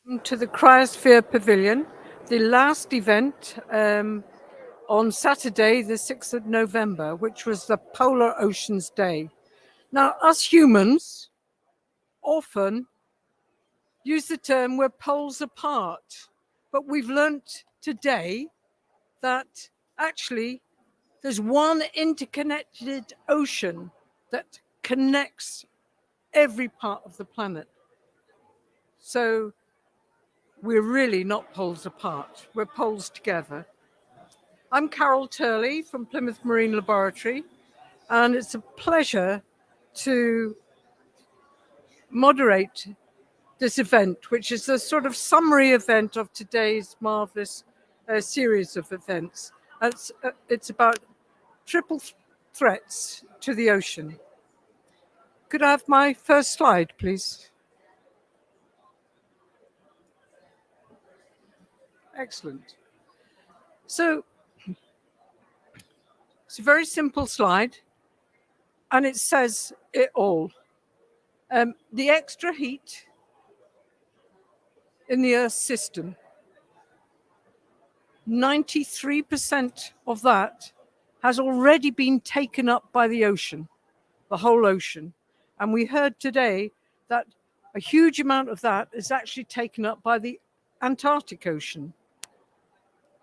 To the Cryosphere Pavilion, the last event on Saturday, the 6th of November, which was the Polar Oceans Day. Now, us humans often use the term we're poles apart, but we've learnt today that actually there's one interconnected ocean that connects every part of the planet. So we're really not poles apart, we're poles together. I'm Carol Turley from Plymouth Marine Laboratory, and it's a pleasure to moderate this event, which is a sort of summary event of today's marvelous series of events. It's about triple threats to the ocean. Could I have my first slide, please? Excellent. So it's a very simple slide, and it says it all. The extra heat in the Earth's system, 93% of that has already been taken up by the ocean, the whole ocean. And we heard today that a huge amount of that is actually taken up by the Antarctic Ocean.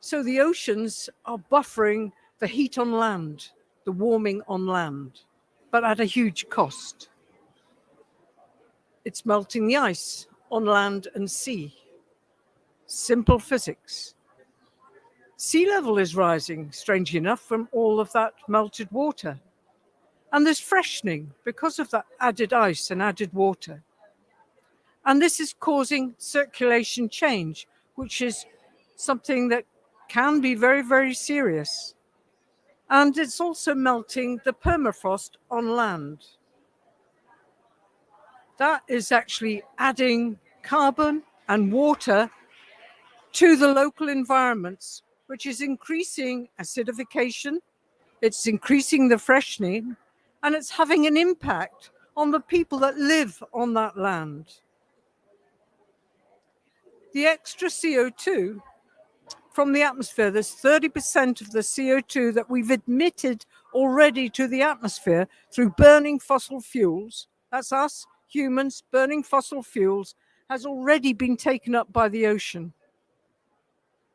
So the oceans are buffering the heat on land, the warming on land, but at a huge cost. It's melting the ice on land and sea. Simple physics. Sea level is rising, strangely enough, from all of that melted water. And there's freshening because of that added ice and added water. And this is causing circulation change, which is something that can be very, very serious. And it's also melting the permafrost on land. That is actually adding carbon and water to the local environments, which is increasing acidification, it's increasing the freshening, and it's having an impact on the people that live on that land. The extra CO2 from the atmosphere, there's 30% of the CO2 that we've admitted already to the atmosphere through burning fossil fuels. That's us, humans, burning fossil fuels, has already been taken up by the ocean.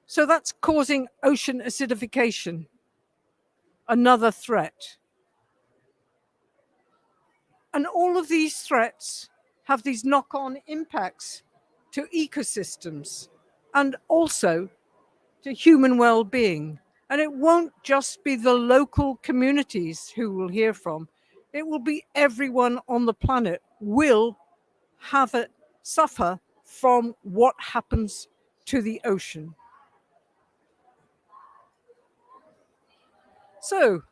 So that's causing ocean acidification, another threat. And all of these threats have these knock-on impacts to ecosystems and also to human well-being. And it won't just be the local communities who will hear from. It will be everyone on the planet will have it suffer from what happens to the ocean. So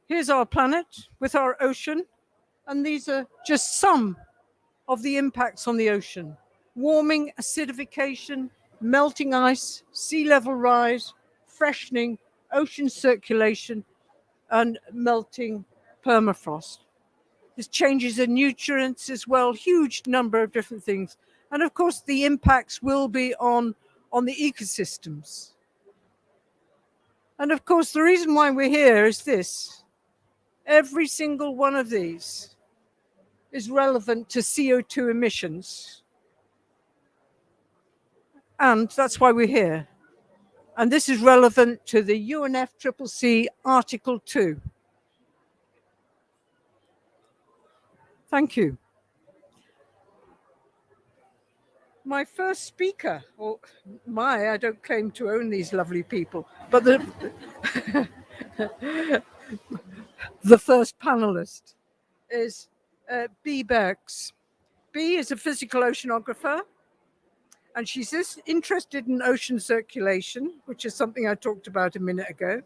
here's our planet with our ocean, and these are just some of the impacts on the ocean. Warming, acidification, melting ice, sea level rise, freshening, ocean circulation, and melting permafrost. There's changes in nutrients as well, huge number of different things. And of course, the impacts will be on the ecosystems. And of course, the reason why we're here is this. Every single one of these is relevant to CO2 emissions. And that's why we're here. And this is relevant to the UNFCCC Article 2. Thank you. My first speaker, I don't claim to own these lovely people, but the first panelist is Bea Berks. Bea is a physical oceanographer, and she's interested in ocean circulation, which is something I talked about a minute ago,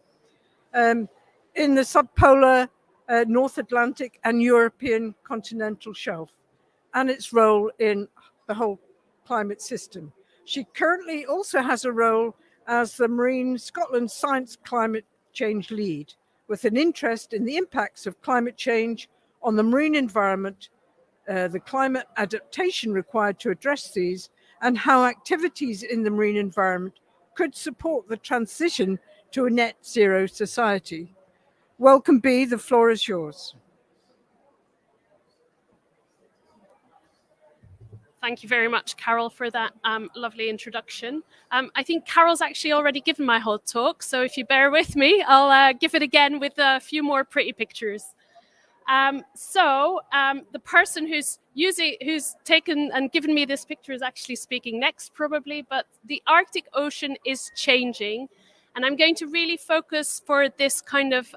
in the subpolar North Atlantic and European continental shelf, and its role in the whole climate system. She currently also has a role as the Marine Scotland Science Climate Change Lead, with an interest in the impacts of climate change on the marine environment, the climate adaptation required to address these, and how activities in the marine environment could support the transition to a net zero society. Welcome, Bea, the floor is yours. Thank you very much, Carol, for that lovely introduction. I think Carol's actually already given my whole talk, so if you bear with me, I'll give it again with a few more pretty pictures. The person who's taken and given me this picture is actually speaking next, probably, but the Arctic Ocean is changing, and I'm going to really focus for this kind of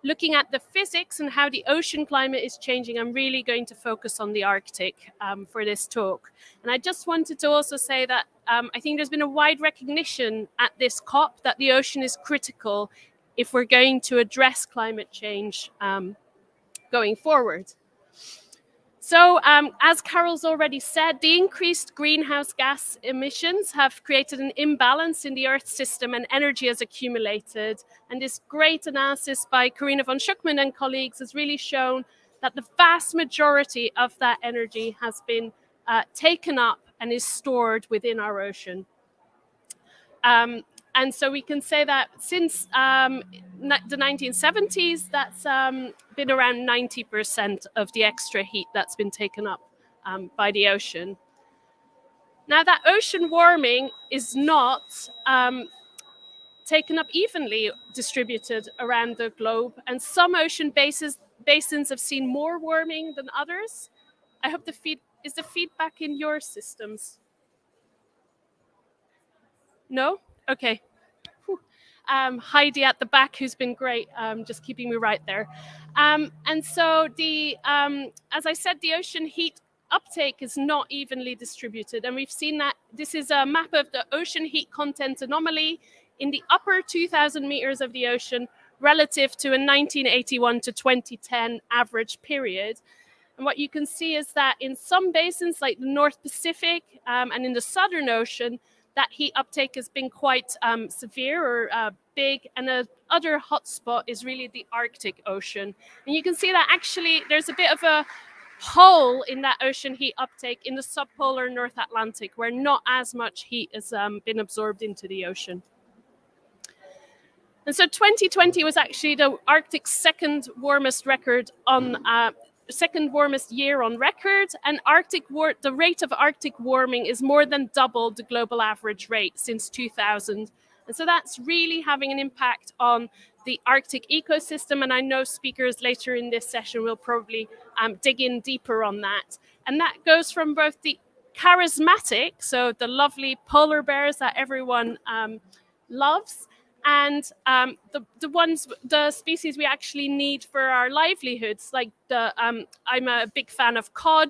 looking at the physics and how the ocean climate is changing. I'm really going to focus on the Arctic for this talk. And I just wanted to also say that I think there's been a wide recognition at this COP that the ocean is critical if we're going to address climate change going forward. So as Carol's already said, the increased greenhouse gas emissions have created an imbalance in the Earth system and energy has accumulated. And this great analysis by Carina von Schuckmann and colleagues has really shown that the vast majority of that energy has been taken up and is stored within our ocean. And so we can say that since the 1970s, that's been around 90% of the extra heat that's been taken up by the ocean. Now, that ocean warming is not taken up evenly distributed around the globe, and some ocean basins have seen more warming than others. I hope is the feedback in your systems? No? Okay. Heidi at the back, who's been great, just keeping me right there. And so as I said, the ocean heat uptake is not evenly distributed. And we've seen that this is a map of the ocean heat content anomaly in the upper 2,000 meters of the ocean relative to a 1981 to 2010 average period. And what you can see is that in some basins like the North Pacific and in the Southern Ocean, that heat uptake has been quite severe or big, and another hotspot is really the Arctic Ocean. And you can see that actually there's a bit of a hole in that ocean heat uptake in the subpolar North Atlantic, where not as much heat has been absorbed into the ocean. And so 2020 was actually the Arctic's second warmest year on record, and the rate of Arctic warming is more than double the global average rate since 2000. And so that's really having an impact on the Arctic ecosystem, and I know speakers later in this session will probably dig in deeper on that. And that goes from both the charismatic, so the lovely polar bears that everyone loves, and the species we actually need for our livelihoods, like I'm a big fan of cod,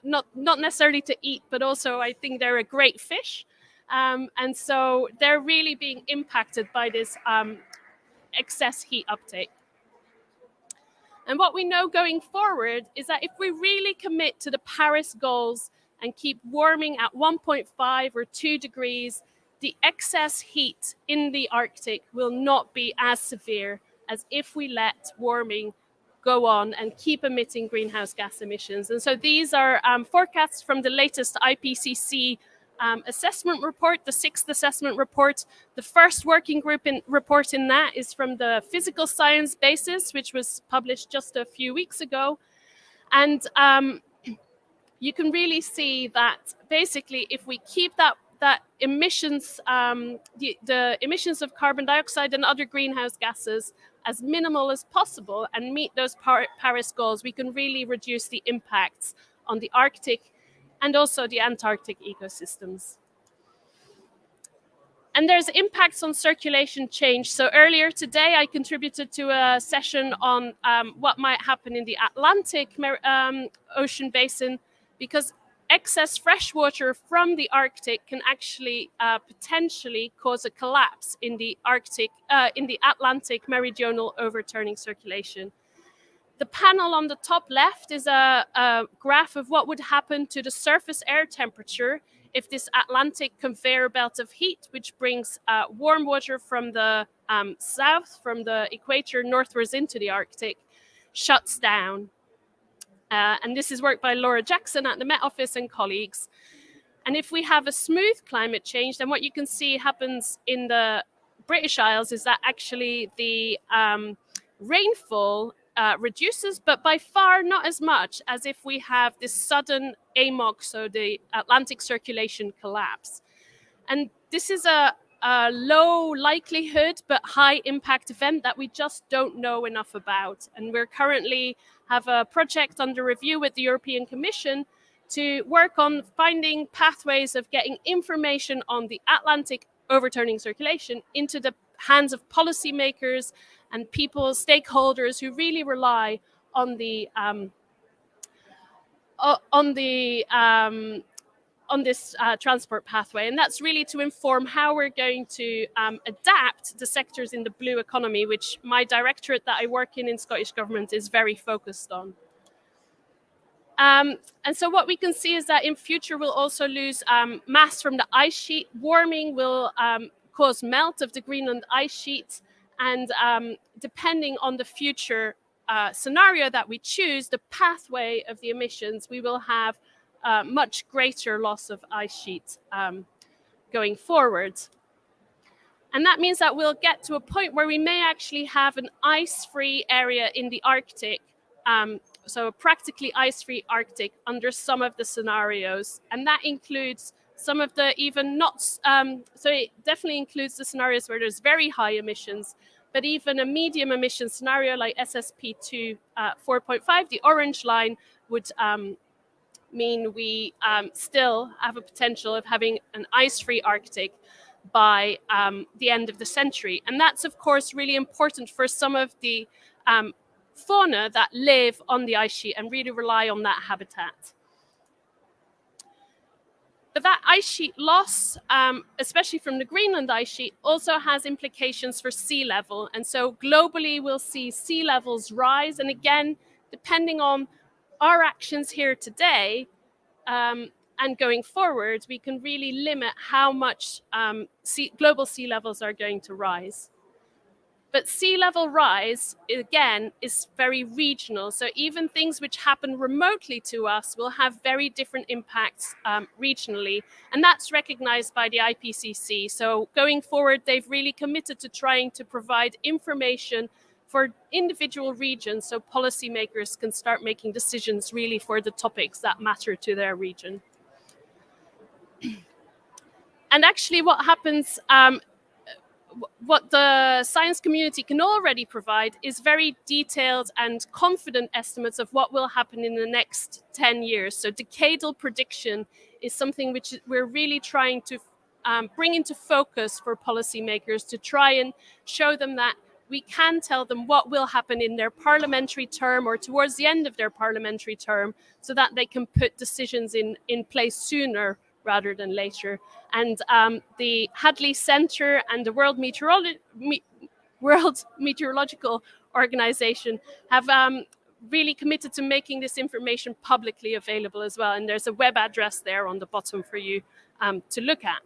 not necessarily to eat, but also I think they're a great fish, and so they're really being impacted by this excess heat uptake. And what we know going forward is that if we really commit to the Paris goals and keep warming at 1.5 or 2 degrees, the excess heat in the Arctic will not be as severe as if we let warming go on and keep emitting greenhouse gas emissions. And so these are forecasts from the latest IPCC assessment report, the 6th assessment report. The first working group report in that is from the Physical Science Basis, which was published just a few weeks ago. And you can really see that basically if we keep that emissions, the emissions of carbon dioxide and other greenhouse gases as minimal as possible and meet those Paris goals, we can really reduce the impacts on the Arctic and also the Antarctic ecosystems. And there's impacts on circulation change. So earlier today, I contributed to a session on what might happen in the Atlantic Ocean basin, because excess fresh water from the Arctic can actually potentially cause a collapse in the Atlantic meridional overturning circulation. The panel on the top left is a graph of what would happen to the surface air temperature if this Atlantic conveyor belt of heat, which brings warm water from the south, from the equator northwards into the Arctic, shuts down. And this is work by Laura Jackson at the Met Office and colleagues. And if we have a smooth climate change, then what you can see happens in the British Isles is that actually the rainfall reduces, but by far not as much as if we have this sudden AMOC, so the Atlantic circulation collapse. And this is a low likelihood but high impact event that we just don't know enough about. And we're currently have a project under review with the European Commission to work on finding pathways of getting information on the Atlantic overturning circulation into the hands of policymakers and people, stakeholders who really rely on this transport pathway. And that's really to inform how we're going to adapt the sectors in the blue economy, which my directorate that I work in Scottish Government is very focused on. And so what we can see is that in future we'll also lose mass from the ice sheet. Warming will cause melt of the Greenland ice sheet, and depending on the future scenario that we choose, the pathway of the emissions, we will have much greater loss of ice sheet going forward. And that means that we'll get to a point where we may actually have an ice-free area in the Arctic, so a practically ice-free Arctic under some of the scenarios. And that includes some of the even not, so it definitely includes the scenarios where there's very high emissions, but even a medium emission scenario like SSP2 4.5, the orange line, would mean we still have a potential of having an ice-free Arctic by the end of the century. And that's, of course, really important for some of the fauna that live on the ice sheet and really rely on that habitat. But that ice sheet loss, especially from the Greenland ice sheet, also has implications for sea level. And so globally, we'll see sea levels rise. And again, depending on our actions here today, and going forward, we can really limit how much global sea levels are going to rise. But sea level rise, again, is very regional. So even things which happen remotely to us will have very different impacts regionally. And that's recognized by the IPCC. So going forward, they've really committed to trying to provide information for individual regions so policymakers can start making decisions really for the topics that matter to their region. And actually what happens, what the science community can already provide is very detailed and confident estimates of what will happen in the next 10 years. So decadal prediction is something which we're really trying to bring into focus for policymakers to try and show them that we can tell them what will happen in their parliamentary term or towards the end of their parliamentary term so that they can put decisions in place sooner rather than later. And the Hadley Centre and the World Meteorological Organization have really committed to making this information publicly available as well. And there's a web address there on the bottom for you to look at.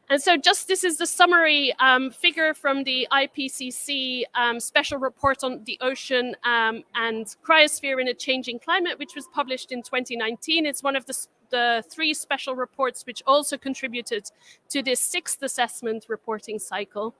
And so just this is the summary figure from the IPCC special report on the ocean and cryosphere in a changing climate, which was published in 2019. It's one of the three special reports which also contributed to this sixth assessment reporting cycle.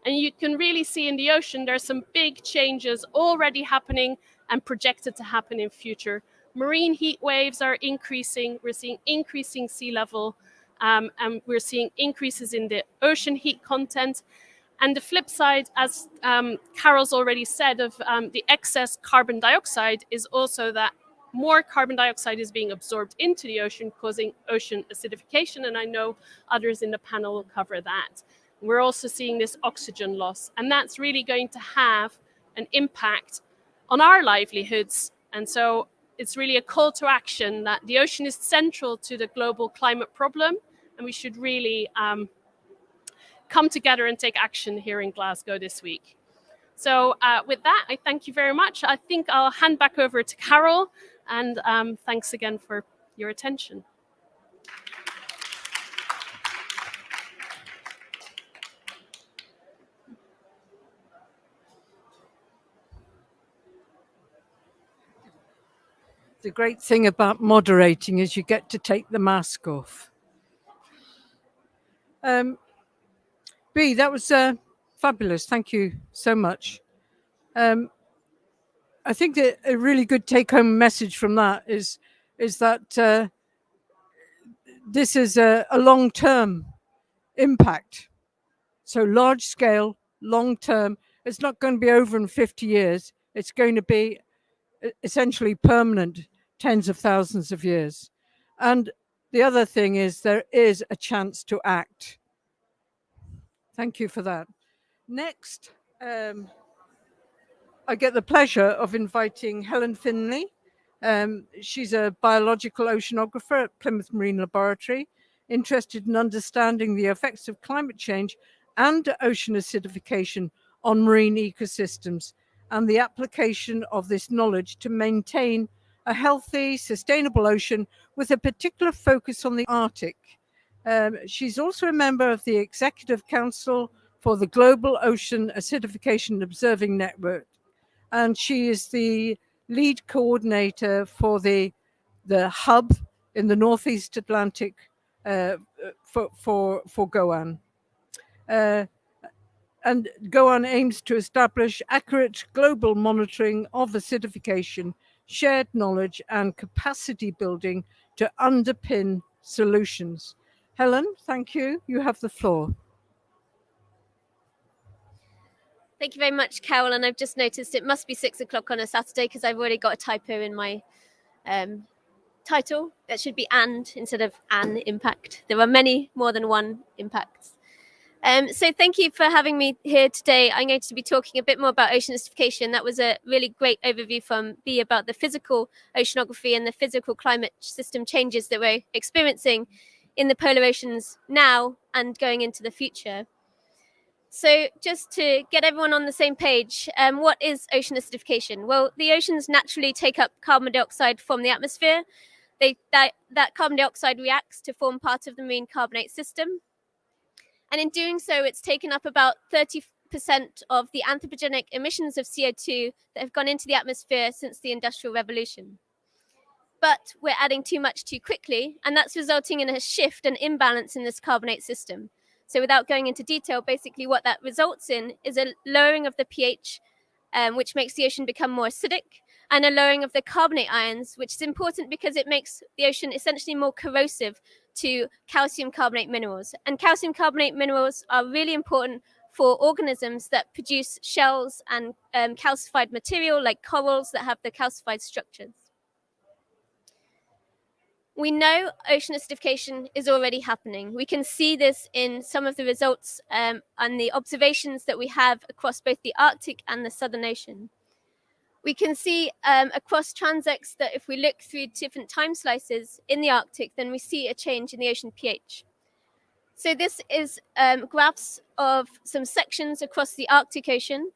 And you can really see in the ocean, there's some big changes already happening and projected to happen in future. Marine heat waves are increasing. We're seeing increasing sea level. And we're seeing increases in the ocean heat content. And the flip side, as Carol's already said, of the excess carbon dioxide is also that more carbon dioxide is being absorbed into the ocean, causing ocean acidification. And I know others in the panel will cover that. We're also seeing this oxygen loss. And that's really going to have an impact on our livelihoods. And so it's really a call to action that the ocean is central to the global climate problem, and we should really come together and take action here in Glasgow this week. So with that, I thank you very much. I think I'll hand back over to Carol, and thanks again for your attention. The great thing about moderating is you get to take the mask off. B, that was fabulous. Thank you so much. I think that a really good take-home message from that is that this is a long-term impact. So large scale, long term. It's not going to be over in 50 years. It's going to be essentially permanent, tens of thousands of years. And the other thing is there is a chance to act. Thank you for that. Next, I get the pleasure of inviting Helen Findley. She's a biological oceanographer at Plymouth Marine Laboratory, interested in understanding the effects of climate change and ocean acidification on marine ecosystems and the application of this knowledge to maintain a healthy, sustainable ocean with a particular focus on the Arctic. She's also a member of the Executive Council for the Global Ocean Acidification Observing Network, and she is the lead coordinator for the hub in the Northeast Atlantic for GOAN. And GOAN aims to establish accurate global monitoring of acidification, shared knowledge and capacity building to underpin solutions. Helen, thank you. You have the floor. Thank you very much, Carol. And I've just noticed it must be 6 o'clock on a Saturday because I've already got a typo in my title. That should be "and" instead of "an impact." There are many more than one impacts. So thank you for having me here today. I'm going to be talking a bit more about ocean acidification. That was a really great overview from B about the physical oceanography and the physical climate system changes that we're experiencing in the polar oceans now and going into the future. So just to get everyone on the same page, what is ocean acidification? Well, the oceans naturally take up carbon dioxide from the atmosphere. That carbon dioxide reacts to form part of the marine carbonate system. And in doing so, it's taken up about 30% of the anthropogenic emissions of CO2 that have gone into the atmosphere since the Industrial Revolution. But we're adding too much too quickly, and that's resulting in a shift and imbalance in this carbonate system. So without going into detail, basically what that results in is a lowering of the pH, which makes the ocean become more acidic, and a lowering of the carbonate ions, which is important because it makes the ocean essentially more corrosive to calcium carbonate minerals. And calcium carbonate minerals are really important for organisms that produce shells and calcified material like corals that have the calcified structures. We know ocean acidification is already happening. We can see this in some of the results and the observations that we have across both the Arctic and the Southern Ocean. We can see across transects that if we look through different time slices in the Arctic, then we see a change in the ocean pH. So this is graphs of some sections across the Arctic Ocean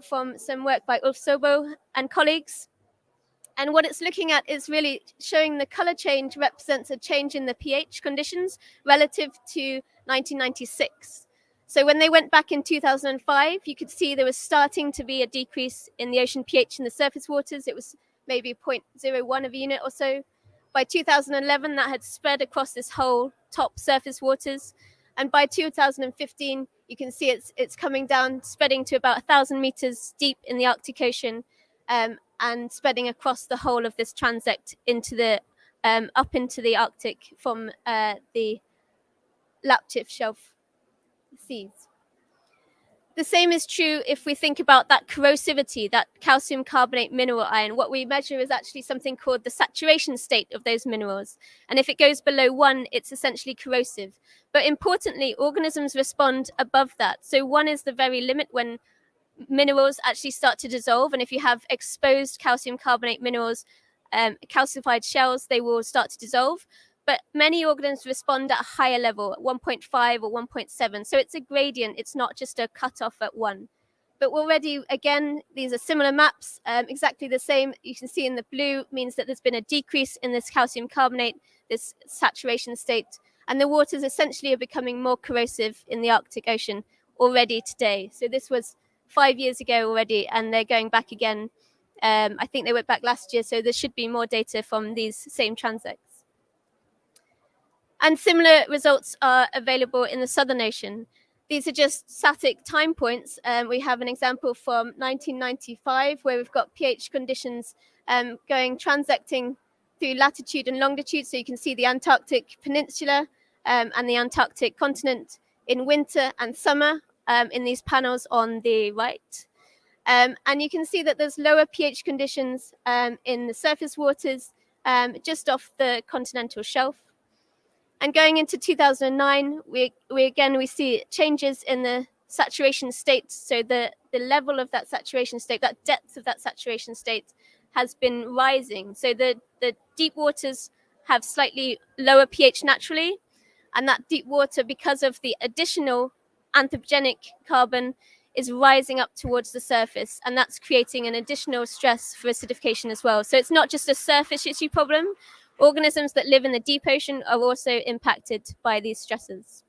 from some work by Ulf Sobo and colleagues. And what it's looking at is really showing the color change represents a change in the pH conditions relative to 1996. So when they went back in 2005, you could see there was starting to be a decrease in the ocean pH in the surface waters. It was maybe 0.01 of a unit or so. By 2011, that had spread across this whole top surface waters. And by 2015, you can see it's coming down, spreading to about 1,000 meters deep in the Arctic Ocean, and spreading across the whole of this transect into the up into the Arctic from the Laptev Shelf seas. The same is true if we think about that corrosivity, that calcium carbonate mineral ion. What we measure is actually something called the saturation state of those minerals. And if it goes below 1, it's essentially corrosive. But importantly, organisms respond above that. So 1 is the very limit when minerals actually start to dissolve. And if you have exposed calcium carbonate minerals, calcified shells, they will start to dissolve. But many organisms respond at a higher level, at 1.5 or 1.7. So it's a gradient. It's not just a cutoff at 1. But already, again, these are similar maps, exactly the same. You can see in the blue means that there's been a decrease in this calcium carbonate, this saturation state. And the waters essentially are becoming more corrosive in the Arctic Ocean already today. So this was 5 years ago already, and they're going back again I think they went back last year, so there should be more data from these same transects. And similar results are available in the Southern Ocean. These are just static time points. We have an example from 1995 where we've got pH conditions going transecting through latitude and longitude. So you can see the Antarctic Peninsula and the Antarctic continent in winter and summer in these panels on the right. And you can see that there's lower pH conditions in the surface waters just off the continental shelf. And going into 2009, we see changes in the saturation state. So the level of that saturation state, that depth of that saturation state has been rising. So the deep waters have slightly lower pH naturally. And that deep water, because of the additional anthropogenic carbon, is rising up towards the surface. And that's creating an additional stress for acidification as well. So it's not just a surface issue problem. Organisms that live in the deep ocean are also impacted by these stresses.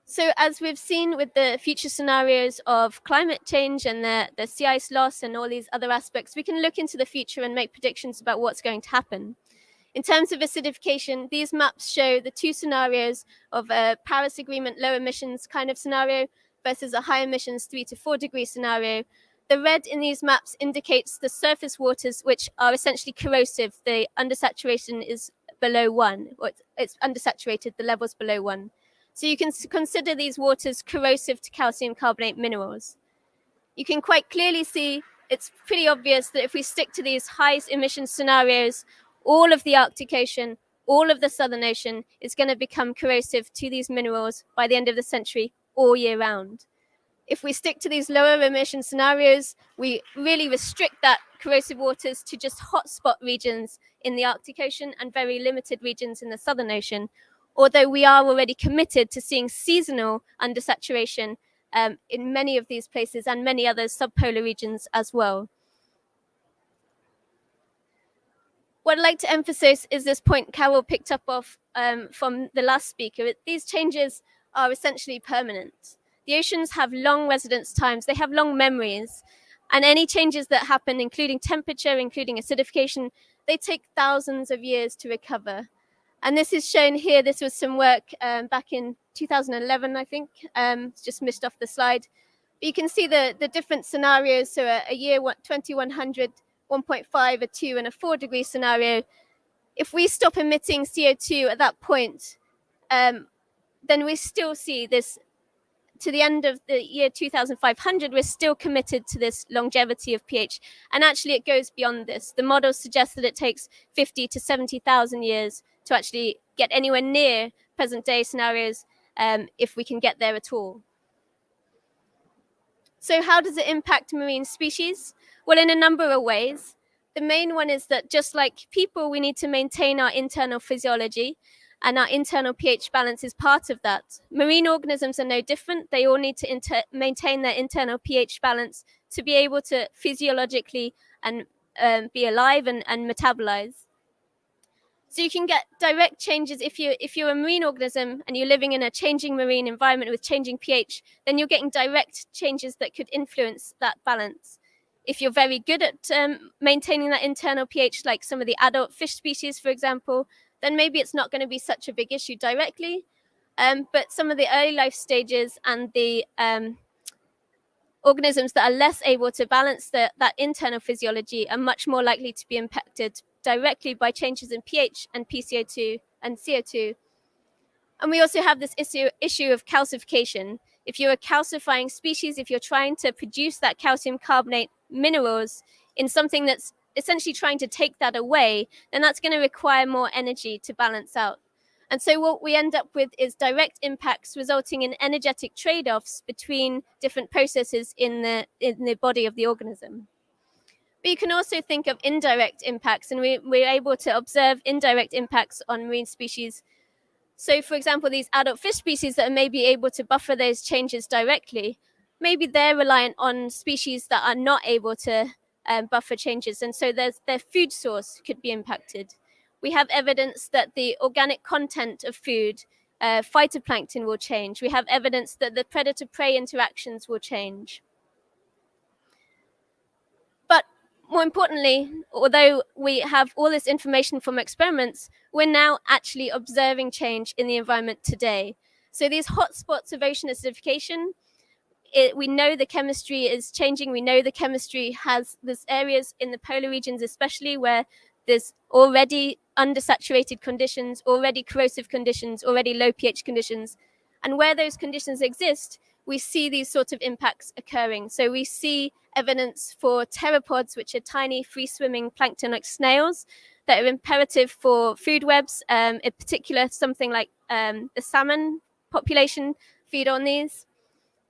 So as we've seen with the future scenarios of climate change and the sea ice loss and all these other aspects, we can look into the future and make predictions about what's going to happen. In terms of acidification, these maps show the two scenarios of a Paris Agreement low emissions kind of scenario versus a high emissions 3 to 4 degree scenario. The red in these maps indicates the surface waters, which are essentially corrosive. The undersaturation is below 1, or it's undersaturated, the level's below 1. So you can consider these waters corrosive to calcium carbonate minerals. You can quite clearly see, it's pretty obvious that if we stick to these high emission scenarios, all of the Arctic Ocean, all of the Southern Ocean is going to become corrosive to these minerals by the end of the century, all year round. If we stick to these lower emission scenarios, we really restrict that corrosive waters to just hotspot regions in the Arctic Ocean and very limited regions in the Southern Ocean, although we are already committed to seeing seasonal undersaturation in many of these places and many other subpolar regions as well. What I'd like to emphasize is this point Carol picked up off from the last speaker. These changes are essentially permanent. The oceans have long residence times, they have long memories, and any changes that happen, including temperature, including acidification, they take thousands of years to recover. And this is shown here. This was some work back in 2011, I think, just missed off the slide. But you can see the different scenarios. So a year 2100, 1.5, a 2 and a 4 degree scenario. If we stop emitting CO2 at that point, then we still see this. To the end of the year 2500, we're still committed to this longevity of pH. And actually, it goes beyond this. The models suggest that it takes 50 to 70,000 years to actually get anywhere near present day scenarios, if we can get there at all. So how does it impact marine species? Well, in a number of ways. The main one is that just like people, we need to maintain our internal physiology, and our internal pH balance is part of that. Marine organisms are no different. They all need to maintain their internal pH balance to be able to physiologically and be alive and metabolize. So you can get direct changes if you're a marine organism and you're living in a changing marine environment with changing pH, then you're getting direct changes that could influence that balance. If you're very good at maintaining that internal pH, like some of the adult fish species, for example, then maybe it's not going to be such a big issue directly. But some of the early life stages and the organisms that are less able to balance that internal physiology are much more likely to be impacted directly by changes in pH and PCO2 and CO2. And we also have this issue of calcification. If you're a calcifying species, if you're trying to produce that calcium carbonate minerals in something that's essentially trying to take that away, then that's going to require more energy to balance out. And so what we end up with is direct impacts resulting in energetic trade-offs between different processes in the body of the organism. But you can also think of indirect impacts, and we're able to observe indirect impacts on marine species. So, for example, these adult fish species that are maybe able to buffer those changes directly, maybe they're reliant on species that are not able to buffer changes, and so their food source could be impacted. We have evidence that the organic content of food, phytoplankton, will change. We have evidence that the predator-prey interactions will change. more importantly, although we have all this information from experiments, we're now actually observing change in the environment today. So these hotspots of ocean acidification, we know the chemistry is changing. We know the chemistry has there's areas in the polar regions, especially where there's already undersaturated conditions, already corrosive conditions, already low pH conditions. And where those conditions exist, we see these sorts of impacts occurring. So we see evidence for pteropods, which are tiny free-swimming plankton like snails that are imperative for food webs. In particular, something like the salmon population feed on these.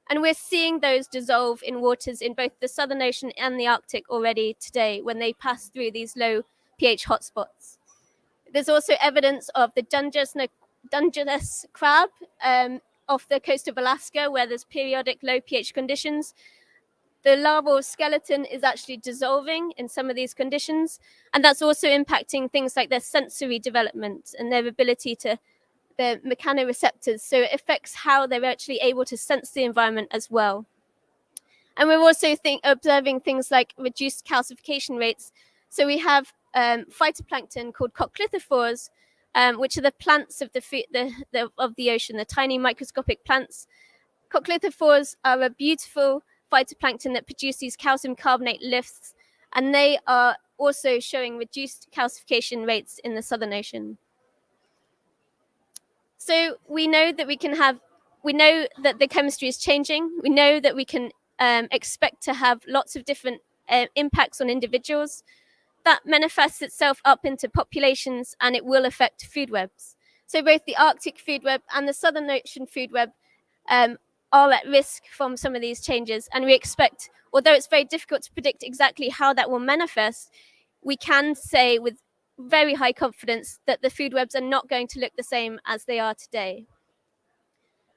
And we're seeing those dissolve in waters in both the Southern Ocean and the Arctic already today when they pass through these low pH hotspots. There's also evidence of the Dungeness crab off the coast of Alaska, where there's periodic low pH conditions. The larval skeleton is actually dissolving in some of these conditions, and that's also impacting things like their sensory development and their ability to the mechanoreceptors. So it affects how they're actually able to sense the environment as well. And we're also observing things like reduced calcification rates. So we have phytoplankton called coccolithophores, which are the plants of the ocean, the tiny microscopic plants. Coccolithophores are a beautiful phytoplankton that produce these calcium carbonate lifts, and they are also showing reduced calcification rates in the Southern Ocean. So we know that we know that the chemistry is changing. We know that we can expect to have lots of different impacts on individuals. That manifests itself up into populations, and it will affect food webs. So both the Arctic food web and the Southern Ocean food web are at risk from some of these changes. And we expect, although it's very difficult to predict exactly how that will manifest, we can say with very high confidence that the food webs are not going to look the same as they are today.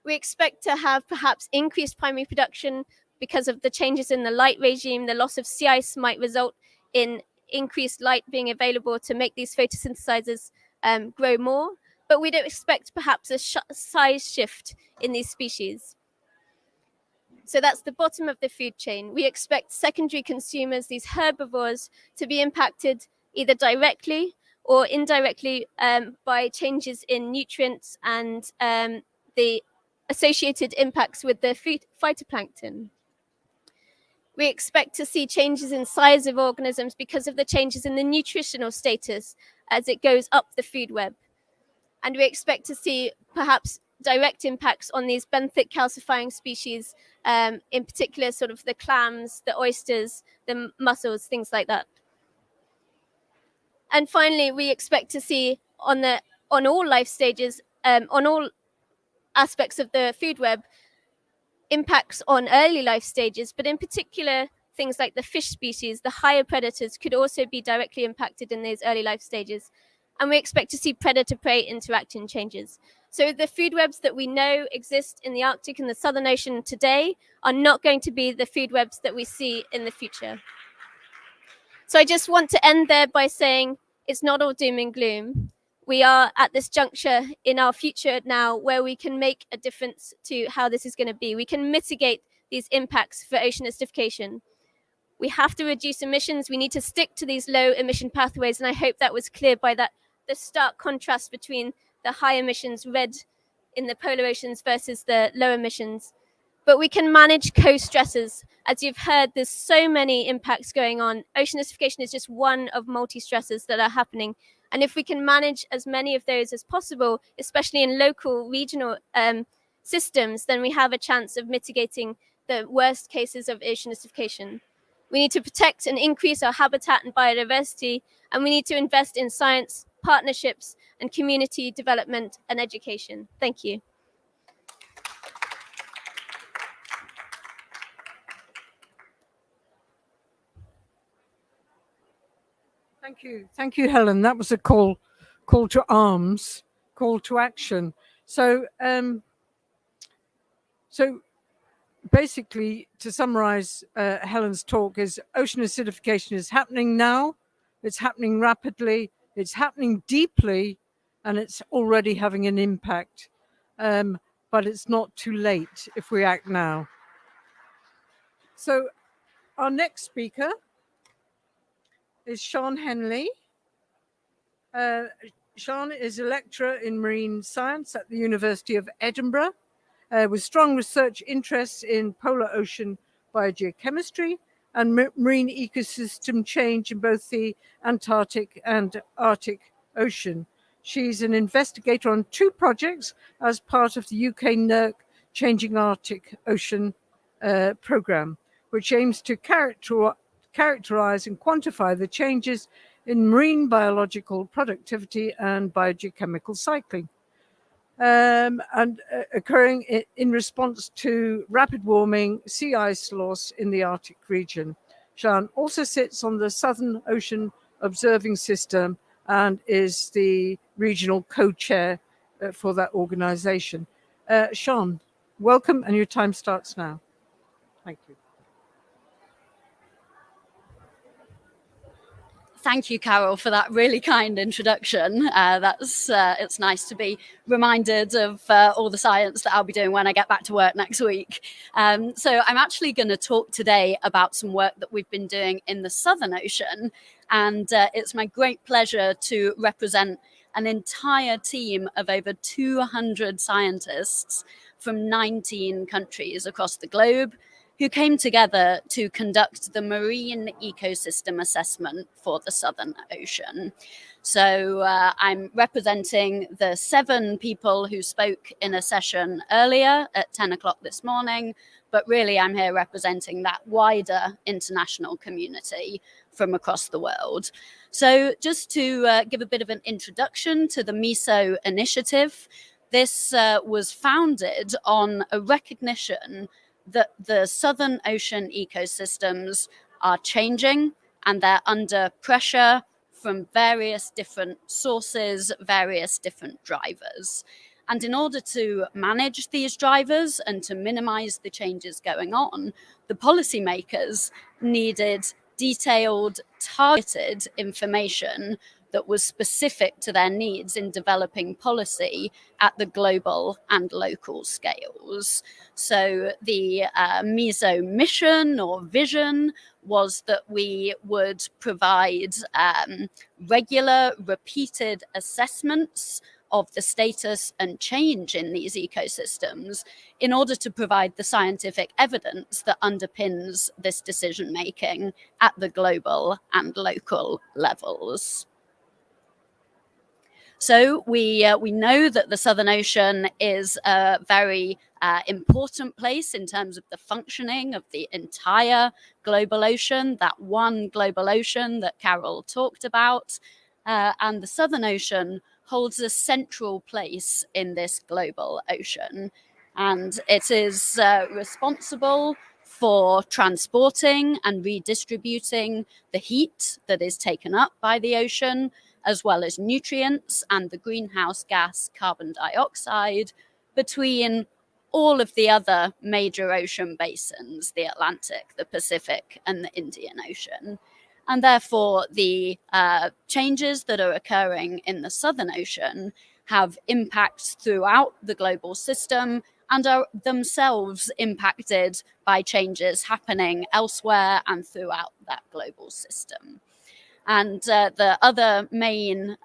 We expect to have perhaps increased primary production because of the changes in the light regime. The loss of sea ice might result in increased light being available to make these photosynthesizers grow more, but we don't expect perhaps a size shift in these species. So that's the bottom of the food chain. We expect secondary consumers, these herbivores, to be impacted either directly or indirectly by changes in nutrients and the associated impacts with the phytoplankton. We expect to see changes in size of organisms because of the changes in the nutritional status as it goes up the food web. And we expect to see perhaps direct impacts on these benthic calcifying species, in particular sort of the clams, the oysters, the mussels, things like that. And finally, we expect to see on all life stages, on all aspects of the food web, impacts on early life stages, but in particular, things like the fish species, the higher predators could also be directly impacted in those early life stages. And we expect to see predator-prey interaction changes. So the food webs that we know exist in the Arctic and the Southern Ocean today are not going to be the food webs that we see in the future. So I just want to end there by saying it's not all doom and gloom. We are at this juncture in our future now where we can make a difference to how this is going to be. We can mitigate these impacts for ocean acidification. We have to reduce emissions. We need to stick to these low emission pathways. And I hope that was clear by the stark contrast between the high emissions red in the polar oceans versus the low emissions. But we can manage co-stressors. As you've heard, there's so many impacts going on. Ocean acidification is just one of multi-stressors that are happening. And if we can manage as many of those as possible, especially in local, regional systems, then we have a chance of mitigating the worst cases of ocean acidification. We need to protect and increase our habitat and biodiversity, and we need to invest in science, partnerships, and community development and education. Thank you. Thank you, Helen. That was a call to arms, call to action. So, basically, to summarize Helen's talk, is ocean acidification is happening now. It's happening rapidly. It's happening deeply, and it's already having an impact. But it's not too late if we act now. So, our next speaker is Sean Henley. Sean is a lecturer in marine science at the University of Edinburgh, with strong research interests in polar ocean biogeochemistry and marine ecosystem change in both the Antarctic and Arctic Ocean. She's an investigator on 2 projects as part of the UK NERC Changing Arctic Ocean programme, which aims to characterize and quantify the changes in marine biological productivity and biogeochemical cycling, and occurring in response to rapid warming, sea ice loss in the Arctic region. Sian also sits on the Southern Ocean Observing System and is the regional co-chair for that organization. Sian, welcome, and your time starts now. Thank you. Thank you, Carol, for that really kind introduction. It's nice to be reminded of all the science that I'll be doing when I get back to work next week. So I'm actually going to talk today about some work that we've been doing in the Southern Ocean. And it's my great pleasure to represent an entire team of over 200 scientists from 19 countries across the globe, who came together to conduct the marine ecosystem assessment for the Southern Ocean. So I'm representing the 7 people who spoke in a session earlier at 10 o'clock this morning, but really I'm here representing that wider international community from across the world. So just to give a bit of an introduction to the MISO initiative, this was founded on a recognition that the Southern Ocean ecosystems are changing and they're under pressure from various different sources, various different drivers. And in order to manage these drivers and to minimize the changes going on, the policymakers needed detailed, targeted information that was specific to their needs in developing policy at the global and local scales. So the MISO mission or vision was that we would provide regular, repeated assessments of the status and change in these ecosystems in order to provide the scientific evidence that underpins this decision making at the global and local levels. So we know that the Southern Ocean is a very important place in terms of the functioning of the entire global ocean, that one global ocean that Carol talked about. And the Southern Ocean holds a central place in this global ocean. And it is responsible for transporting and redistributing the heat that is taken up by the ocean, as well as nutrients and the greenhouse gas carbon dioxide between all of the other major ocean basins, the Atlantic, the Pacific, and the Indian Ocean. And therefore, the changes that are occurring in the Southern Ocean have impacts throughout the global system and are themselves impacted by changes happening elsewhere and throughout that global system. And the other main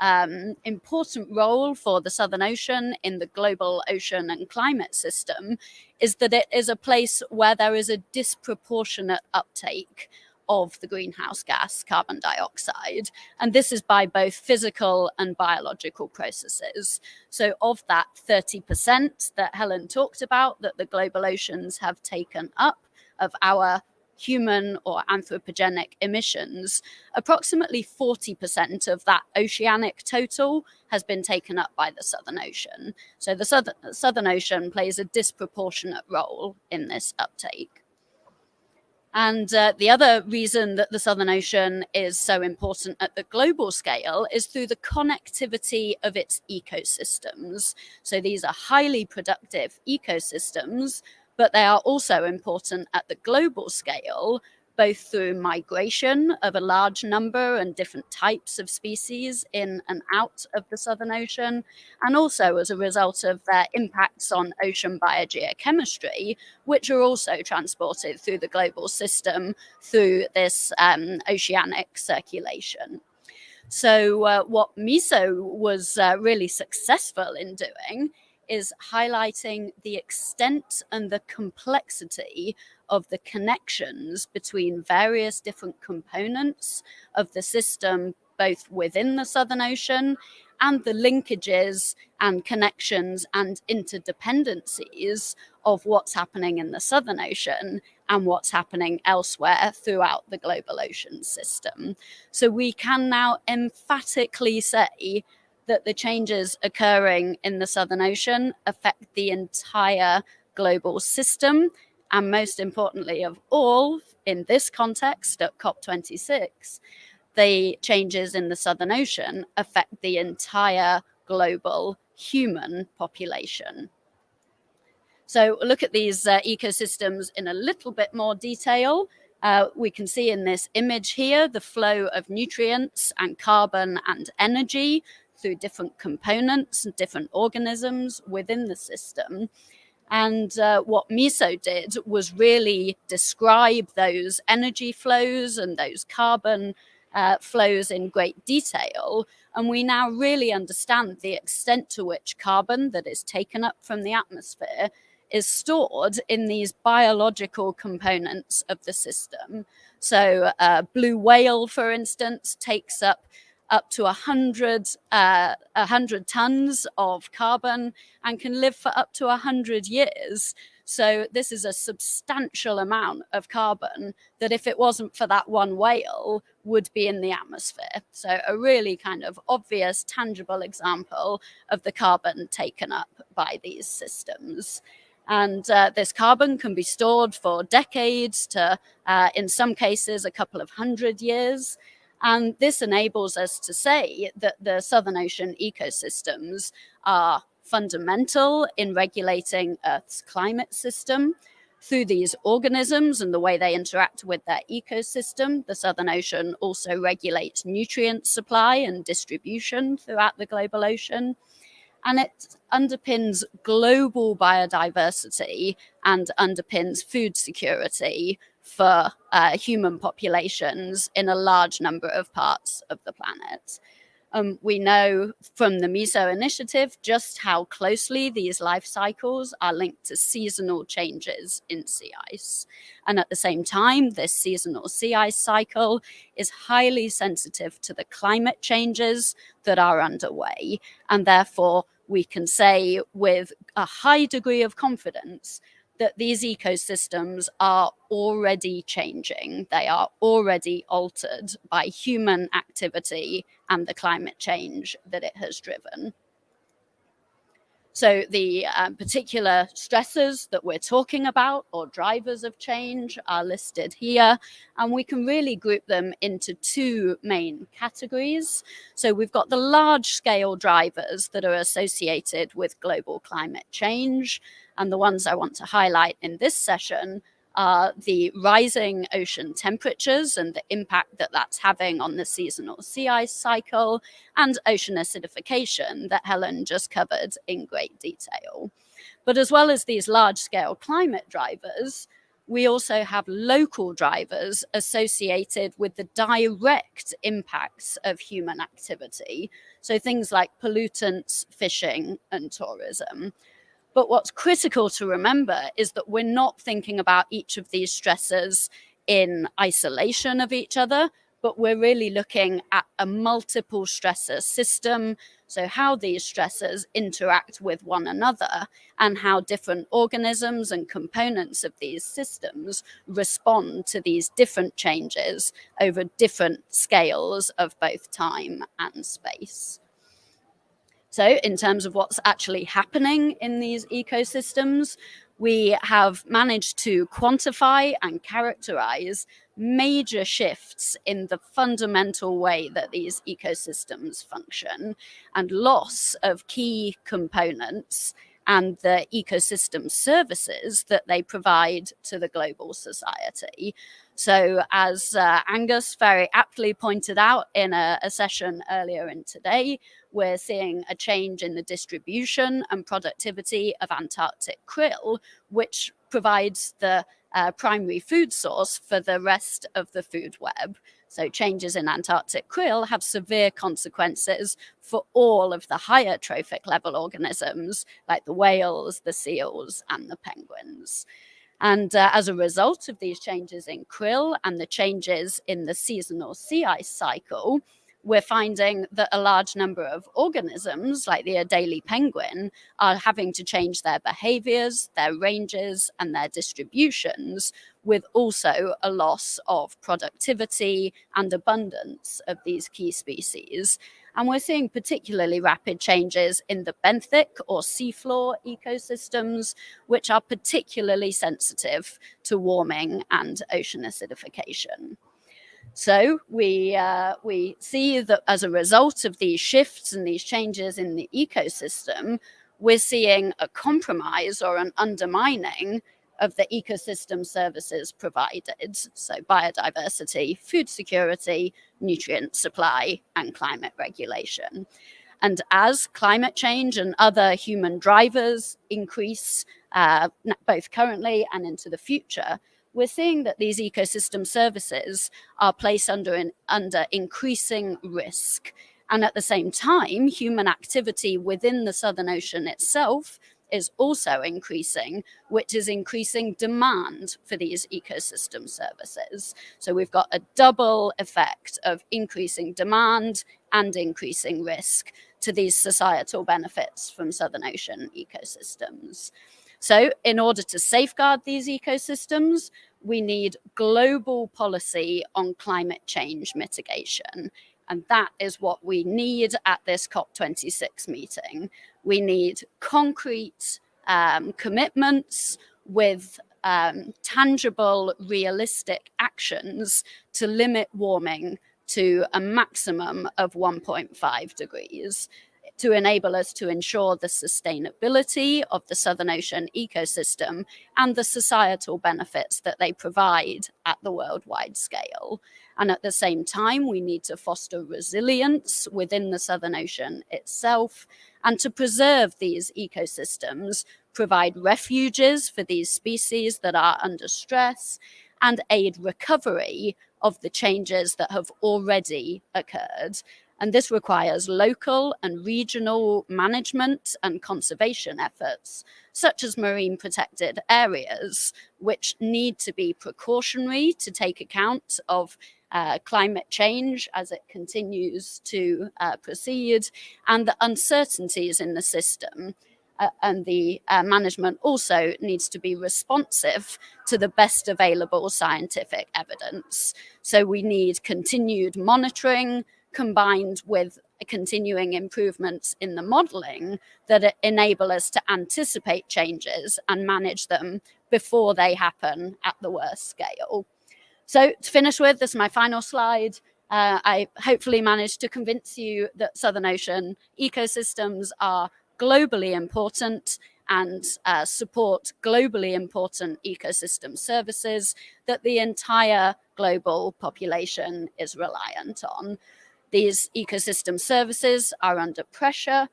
important role for the Southern Ocean in the global ocean and climate system is that it is a place where there is a disproportionate uptake of the greenhouse gas carbon dioxide. And this is by both physical and biological processes. So of that 30% that Helen talked about that the global oceans have taken up of our human or anthropogenic emissions, approximately 40% of that oceanic total has been taken up by the Southern Ocean. So the Southern Ocean plays a disproportionate role in this uptake. And the other reason that the Southern Ocean is so important at the global scale is through the connectivity of its ecosystems. So these are highly productive ecosystems, but they are also important at the global scale both through migration of a large number and different types of species in and out of the Southern Ocean, and also as a result of their impacts on ocean biogeochemistry, which are also transported through the global system through this oceanic circulation. So what MISO was really successful in doing is highlighting the extent and the complexity of the connections between various different components of the system, both within the Southern Ocean, and the linkages and connections and interdependencies of what's happening in the Southern Ocean and what's happening elsewhere throughout the global ocean system. So we can now emphatically say that the changes occurring in the Southern Ocean affect the entire global system, and most importantly of all, in this context at COP26, the changes in the Southern Ocean affect the entire global human population. So look at these ecosystems in a little bit more detail. We can see in this image here the flow of nutrients and carbon and energy through different components and different organisms within the system. And what MISO did was really describe those energy flows and those carbon flows in great detail. And we now really understand the extent to which carbon that is taken up from the atmosphere is stored in these biological components of the system. So blue whale, for instance, takes up to 100 tons of carbon and can live for up to 100 years. So this is a substantial amount of carbon that, if it wasn't for that one whale, would be in the atmosphere. So a really kind of obvious, tangible example of the carbon taken up by these systems. And this carbon can be stored for decades to, in some cases, a couple of 100 years. And this enables us to say that the Southern Ocean ecosystems are fundamental in regulating Earth's climate system. Through these organisms and the way they interact with their ecosystem, the Southern Ocean also regulates nutrient supply and distribution throughout the global ocean. And it underpins global biodiversity and underpins food security for human populations in a large number of parts of the planet. We know from the MISO initiative just how closely these life cycles are linked to seasonal changes in sea ice. And at the same time, this seasonal sea ice cycle is highly sensitive to the climate changes that are underway. And therefore, we can say with a high degree of confidence that these ecosystems are already changing. They are already altered by human activity and the climate change that it has driven. So the particular stressors that we're talking about, or drivers of change, are listed here, and we can really group them into two main categories. So we've got the large-scale drivers that are associated with global climate change, and the ones I want to highlight in this session are the rising ocean temperatures and the impact that that's having on the seasonal sea ice cycle, and ocean acidification that Helen just covered in great detail. But as well as these large-scale climate drivers, we also have local drivers associated with the direct impacts of human activity. So things like pollutants, fishing, and tourism. But what's critical to remember is that we're not thinking about each of these stressors in isolation of each other, but we're really looking at a multiple stressor system. So how these stressors interact with one another and how different organisms and components of these systems respond to these different changes over different scales of both time and space. So in terms of what's actually happening in these ecosystems, we have managed to quantify and characterize major shifts in the fundamental way that these ecosystems function, and loss of key components and the ecosystem services that they provide to the global society. So as Angus very aptly pointed out in a session earlier in today, we're seeing a change in the distribution and productivity of Antarctic krill, which provides the primary food source for the rest of the food web. So changes in Antarctic krill have severe consequences for all of the higher trophic level organisms like the whales, the seals, and the penguins. And as a result of these changes in krill and the changes in the seasonal sea ice cycle, we're finding that a large number of organisms, like the Adelie penguin, are having to change their behaviors, their ranges, and their distributions, with also a loss of productivity and abundance of these key species. And we're seeing particularly rapid changes in the benthic or seafloor ecosystems, which are particularly sensitive to warming and ocean acidification. So we see that as a result of these shifts and these changes in the ecosystem, we're seeing a compromise or an undermining of the ecosystem services provided. So biodiversity, food security, nutrient supply, and climate regulation. And as climate change and other human drivers increase, both currently and into the future, we're seeing that these ecosystem services are placed under increasing risk. And at the same time, human activity within the Southern Ocean itself is also increasing, which is increasing demand for these ecosystem services. So we've got a double effect of increasing demand and increasing risk to these societal benefits from Southern Ocean ecosystems. So in order to safeguard these ecosystems, we need global policy on climate change mitigation. And that is what we need at this COP26 meeting. We need concrete commitments with tangible, realistic actions to limit warming to a maximum of 1.5 degrees, to enable us to ensure the sustainability of the Southern Ocean ecosystem and the societal benefits that they provide at the worldwide scale. And at the same time, we need to foster resilience within the Southern Ocean itself, and to preserve these ecosystems, provide refuges for these species that are under stress, and aid recovery of the changes that have already occurred. And this requires local and regional management and conservation efforts, such as marine protected areas, which need to be precautionary to take account of climate change as it continues to proceed, and the uncertainties in the system. And the management also needs to be responsive to the best available scientific evidence. So we need continued monitoring, combined with continuing improvements in the modelling that enable us to anticipate changes and manage them before they happen at the worst scale. So to finish with, this is my final slide. I hopefully managed to convince you that Southern Ocean ecosystems are globally important and support globally important ecosystem services that the entire global population is reliant on. These ecosystem services are under pressure,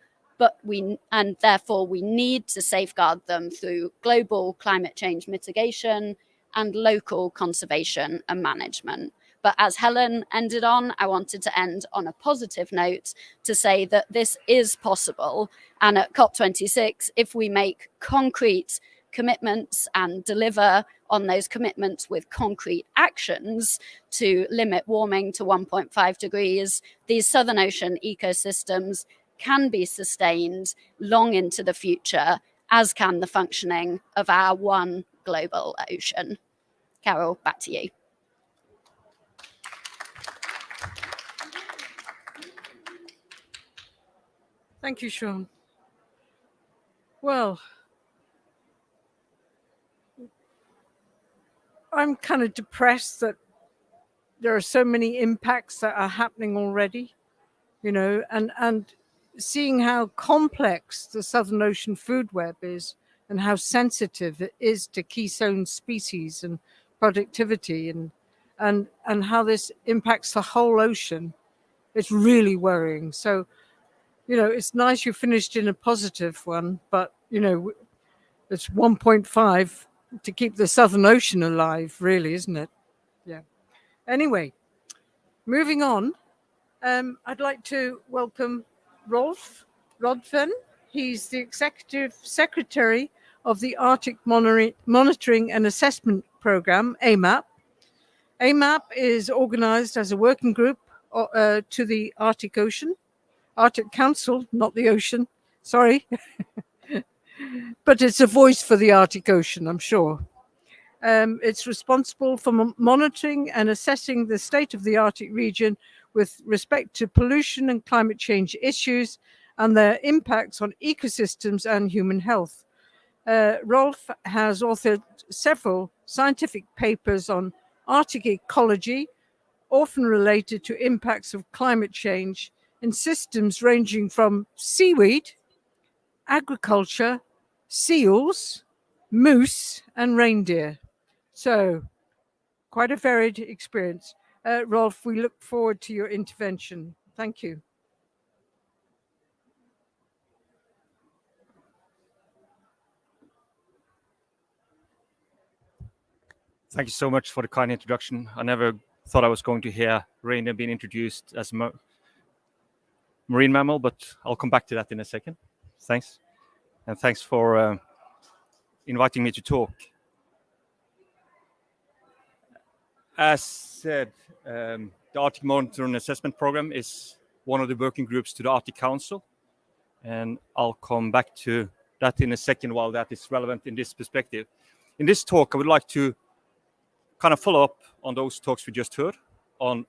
and therefore we need to safeguard them through global climate change mitigation and local conservation and management. But as Helen ended on, I wanted to end on a positive note to say that this is possible. And at COP26, if we make concrete commitments and deliver on those commitments with concrete actions to limit warming to 1.5 degrees, these Southern Ocean ecosystems can be sustained long into the future, as can the functioning of our one global ocean. Carol, back to you. Thank you, Sean. Well, I'm kind of depressed that there are so many impacts that are happening already, you know, and seeing how complex the Southern Ocean food web is and how sensitive it is to keystone species and productivity. And and how this impacts the whole ocean. It's really worrying. So, it's nice you finished in a positive one, but, it's 1.5 to keep the Southern Ocean alive, really, isn't it? Yeah. Anyway, moving on, I'd like to welcome Rolf Rødven. He's the Executive Secretary of the Arctic Monitoring and Assessment Program, AMAP. AMAP is organized as a working group to the Arctic Council, not the ocean, sorry. But it's a voice for the Arctic Ocean, I'm sure. It's responsible for monitoring and assessing the state of the Arctic region with respect to pollution and climate change issues and their impacts on ecosystems and human health. Rolf has authored several scientific papers on Arctic ecology, often related to impacts of climate change in systems ranging from seaweed, agriculture, seals, moose, and reindeer. So, quite a varied experience. Rolf, we look forward to your intervention. Thank you. Thank you so much for the kind introduction. I never thought I was going to hear reindeer being introduced as a marine mammal, but I'll come back to that in a second. Thanks. And thanks for inviting me to talk. As said, the Arctic Monitoring and Assessment Program is one of the working groups to the Arctic Council. And I'll come back to that in a second while that is relevant in this perspective. In this talk, I would like to kind of follow up on those talks we just heard on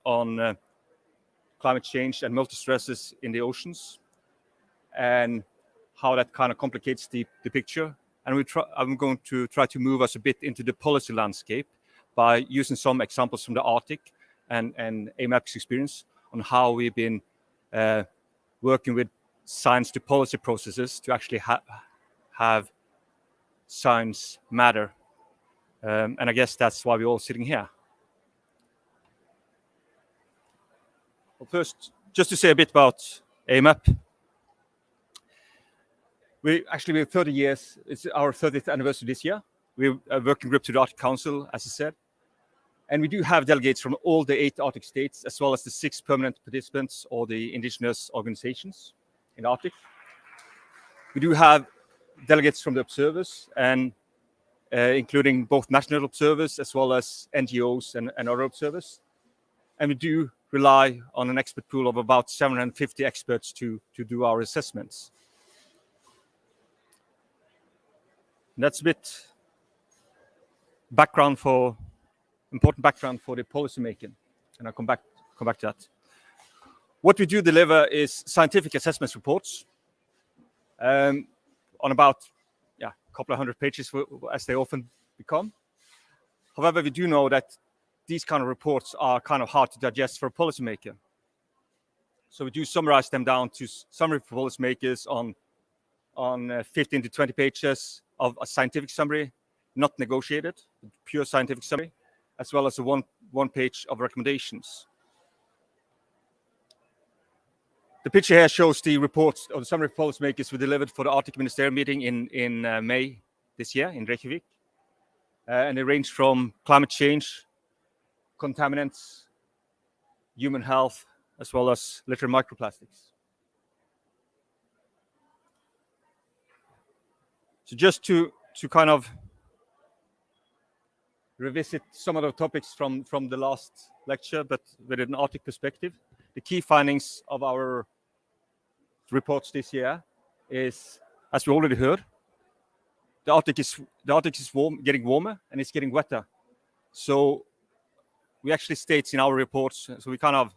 climate change and multi-stresses in the oceans and how that kind of complicates the picture. And I'm going to try to move us a bit into the policy landscape by using some examples from the Arctic and AMAP's experience on how we've been working with science to policy processes to actually have science matter. And I guess that's why we're all sitting here. Well, first, just to say a bit about AMAP. We have 30 years. It's our 30th anniversary this year. We're a working group to the Arctic Council, as I said. And we do have delegates from all the 8 Arctic states, as well as the 6 permanent participants or the indigenous organizations in the Arctic. We do have delegates from the observers, and including both national observers as well as NGOs and other observers. And we do rely on an expert pool of about 750 experts to do our assessments. And that's a bit important background for the policy making, and I'll come back to that. What we do deliver is scientific assessment reports on about a couple of hundred pages, as they often become. However, we do know that these kind of reports are kind of hard to digest for a policymaker. So we do summarize them down to summary for policymakers on 15 to 20 pages of a scientific summary, not negotiated, pure scientific summary, as well as a one page of recommendations. The picture here shows the reports of the summary of policymakers we delivered for the Arctic Ministerial meeting in May this year in Reykjavik. And they range from climate change, contaminants, human health, as well as litter microplastics. So just to kind of revisit some of the topics from the last lecture, but with an Arctic perspective. The key findings of our reports this year is, as we already heard, the Arctic is getting warmer and it's getting wetter. So we actually state in our reports, so we kind of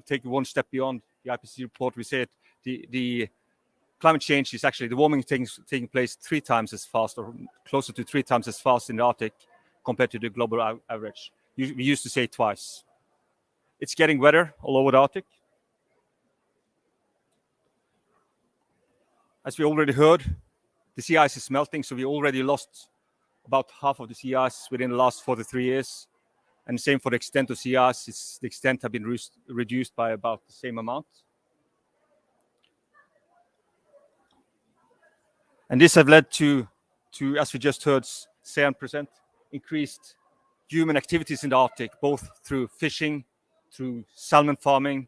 take one step beyond the IPCC report. We said the climate change is actually, the warming is taking place 3 times as fast, or closer to 3 times as fast in the Arctic compared to the global average. We used to say twice. It's getting wetter all over the Arctic. As we already heard, the sea ice is melting, so we already lost about half of the sea ice within the last 43 years. And the same for the extent of sea ice. The extent have been reduced by about the same amount. And this have led to as we just heard Sian present, increased human activities in the Arctic, both through fishing, through salmon farming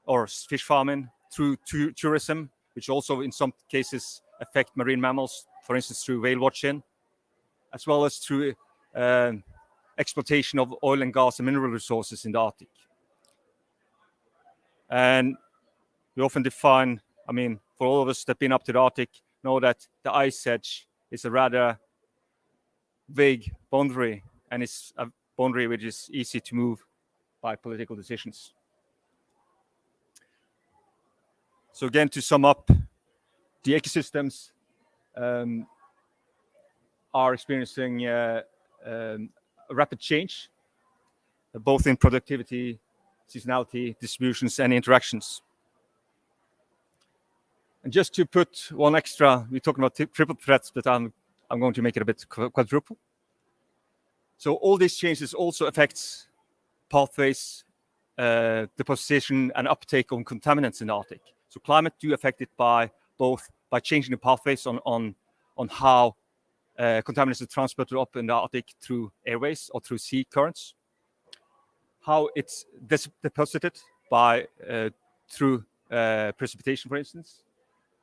or fish farming, through tourism, which also in some cases affect marine mammals, for instance, through whale watching, as well as through exploitation of oil and gas and mineral resources in the Arctic. And we often define, I mean, for all of us that have been up to the Arctic, know that the ice edge is a rather vague boundary, and it's a boundary which is easy to move by political decisions. So again, to sum up, the ecosystems are experiencing a rapid change, both in productivity, seasonality, distributions, and interactions. And just to put one extra, we're talking about triple threats, but I'm going to make it a bit quadruple. So all these changes also affects pathways, deposition, and uptake of contaminants in the Arctic. So climate do affect it by both by changing the pathways on how contaminants are transported up in the Arctic through airways or through sea currents, how it's deposited by through precipitation, for instance,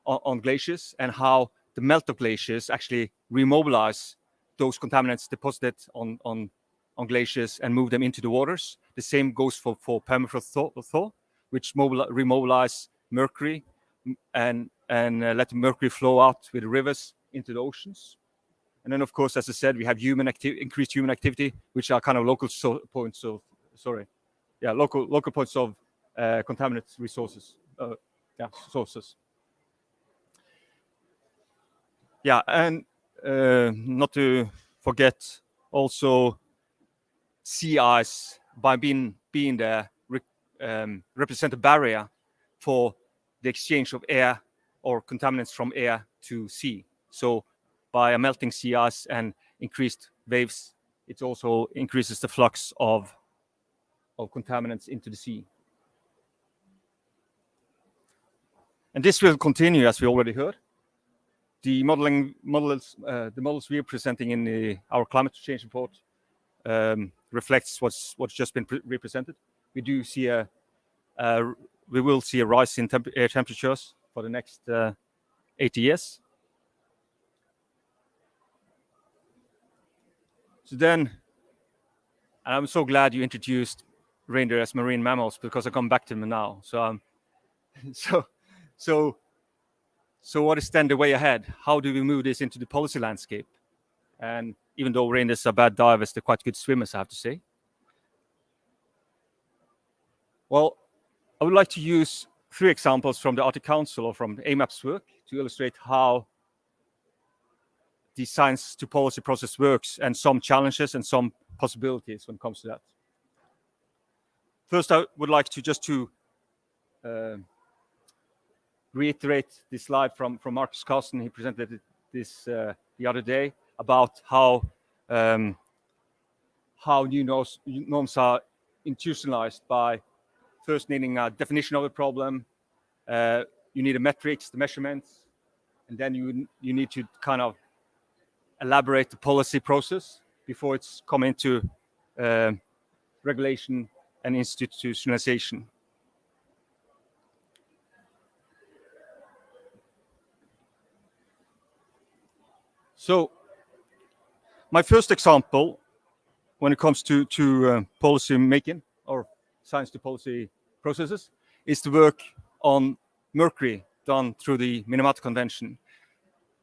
on glaciers, and how the melt of glaciers actually remobilize those contaminants deposited on glaciers and move them into the waters. The same goes for permafrost thaw, which remobilize mercury and let the mercury flow out with the rivers into the oceans. And then, of course, as I said, we have increased human activity, which are kind of local points of local points of contaminant resources, sources. Yeah, and not to forget also sea ice by being there represent a barrier for the exchange of air or contaminants from air to sea. So by a melting sea ice and increased waves, it also increases the flux of contaminants into the sea. And this will continue, as we already heard. The models we are presenting in our climate change report reflects what's just been represented. We do see we will see a rise in air temperatures for the next 80 years. So then, and I'm so glad you introduced reindeer as marine mammals, because I come back to them now. So what is then the way ahead? How do we move this into the policy landscape? And even though reindeers are bad divers, they're quite good swimmers, I have to say. Well, I would like to use 3 examples from the Arctic Council or from AMAP's work to illustrate how the science to policy process works, and some challenges and some possibilities when it comes to that. First, I would like to just reiterate this slide from Marcus Carsten. He presented this the other day about how new norms are institutionalized by first needing a definition of a problem. You need a metrics, the measurements, and then you need to kind of elaborate the policy process before it's come into regulation and institutionalization. So my first example when it comes to policy making or science to policy processes is the work on mercury done through the Minamata Convention.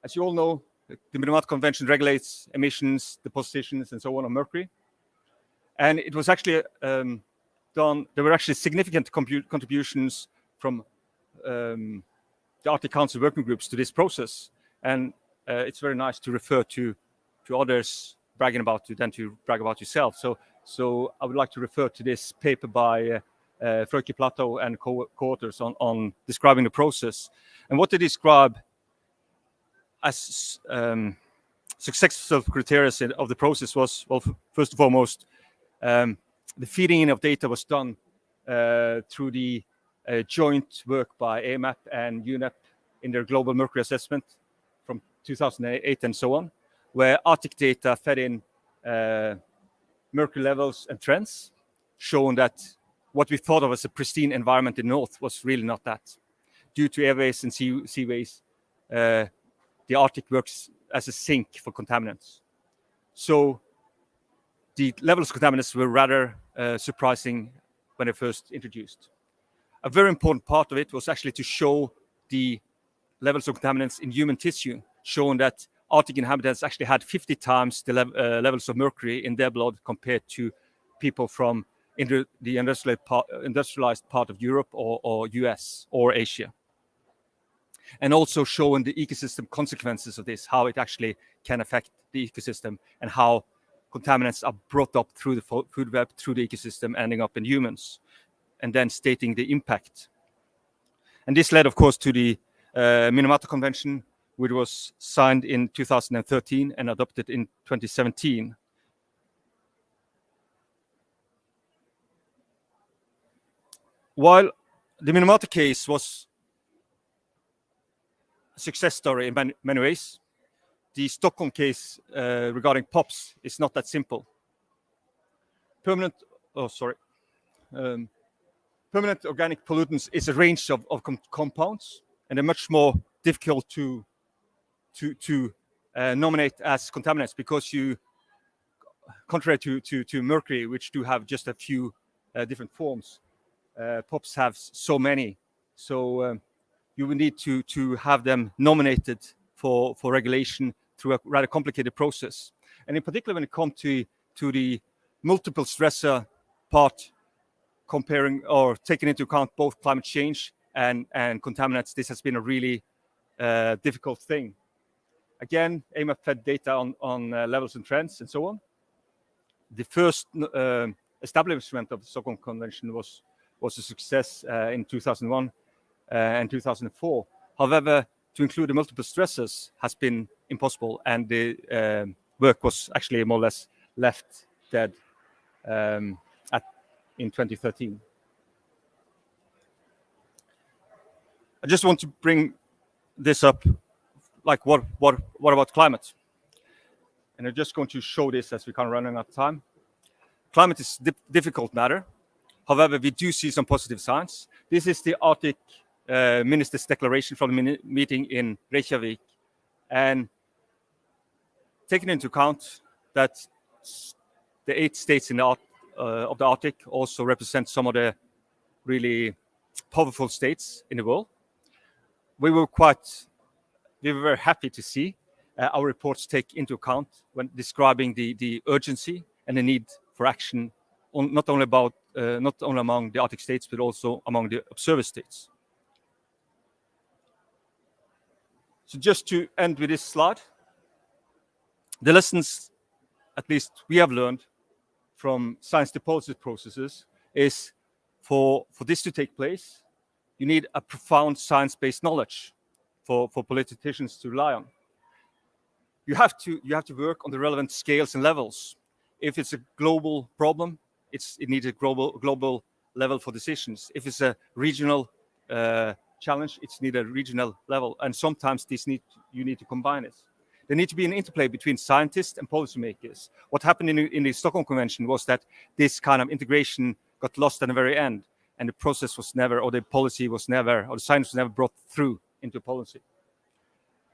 As you all know, the Minamata Convention regulates emissions, depositions, and so on mercury. And it was actually done, there were actually significant contributions from the Arctic Council working groups to this process. And it's very nice to refer to others bragging about you than to brag about yourself. So I would like to refer to this paper by Frøke Plateau and co-authors on describing the process. And what they describe as successful criteria of the process was, well, first and foremost, The feeding in of data was done through the joint work by AMAP and UNEP in their global mercury assessment from 2008 and so on, where Arctic data fed in mercury levels and trends, showing that what we thought of as a pristine environment in the north was really not that. Due to airways and seaways, the Arctic works as a sink for contaminants. So the levels of contaminants were rather surprising when they first introduced. A very important part of it was actually to show the levels of contaminants in human tissue, showing that Arctic inhabitants actually had 50 times the levels of mercury in their blood compared to people from the industrialized part of Europe or US or Asia. And also showing the ecosystem consequences of this, how it actually can affect the ecosystem and how contaminants are brought up through the food web, through the ecosystem, ending up in humans, and then stating the impact. And this led, of course, to the Minamata Convention, which was signed in 2013 and adopted in 2017. While the Minamata case was a success story in many ways, the Stockholm case regarding POPs is not that simple. Permanent organic pollutants is a range of compounds, and they're much more difficult to nominate as contaminants because contrary to mercury, which do have just a few different forms, POPs have so many. So you will need to have them nominated for regulation through a rather complicated process. And in particular, when it comes to the multiple stressor part, comparing or taking into account both climate change and contaminants, this has been a really difficult thing. Again, AMAP fed data on levels and trends and so on. The first establishment of the Stockholm Convention was a success in 2001 and 2004. However, to include the multiple stressors has been impossible, and the work was actually more or less left dead in 2013. I just want to bring this up, like what about climate? And I'm just going to show this as we're kind of running out of time. Climate is a difficult matter. However, we do see some positive signs. This is the Arctic Ministers' declaration from the meeting in Reykjavik. And taking into account that the 8 states in the of the Arctic also represent some of the really powerful states in the world, we were very happy to see our reports take into account when describing the urgency and the need for action, not only among the Arctic states, but also among the observer states. So just to end with this slide, the lessons, at least we have learned from science to policy processes, is for this to take place, you need a profound science-based knowledge for politicians to rely on. You have to work on the relevant scales and levels. If it's a global problem, it needs a global level for decisions. If it's a regional challenge, it's needed a regional level. And sometimes you need to combine it. There needs to be an interplay between scientists and policymakers. What happened in the Stockholm Convention was that this kind of integration got lost at the very end, and the process was never, or the policy was never, or the science was never brought through into policy.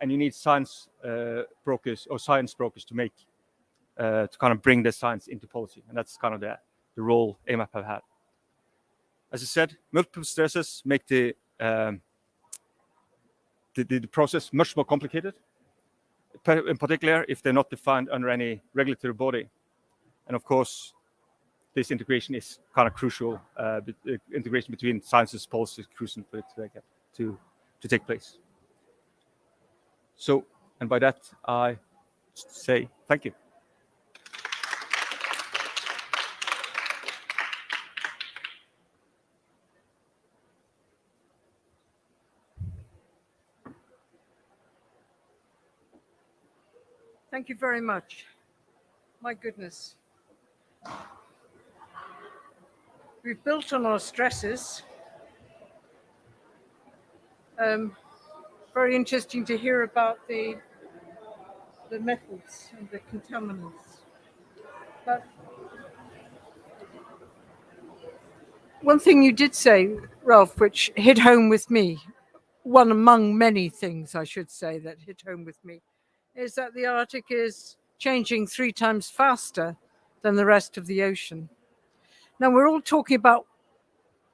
And you need science brokers to make, to kind of bring the science into policy. And that's kind of the role AMAP have had. As I said, multiple stresses make the process much more complicated, in particular if they're not defined under any regulatory body. And of course, this integration is kind of crucial. The integration between sciences, policy is crucial for it to take place. So, and by that, I say thank you. Thank you very much. My goodness. we've built on our stresses. Very interesting to hear about the metals and the contaminants. But one thing you did say, Rolf, which hit home with me, one among many things I should say that hit home with me, is that the Arctic is changing 3 times faster than the rest of the ocean. Now, we're all talking about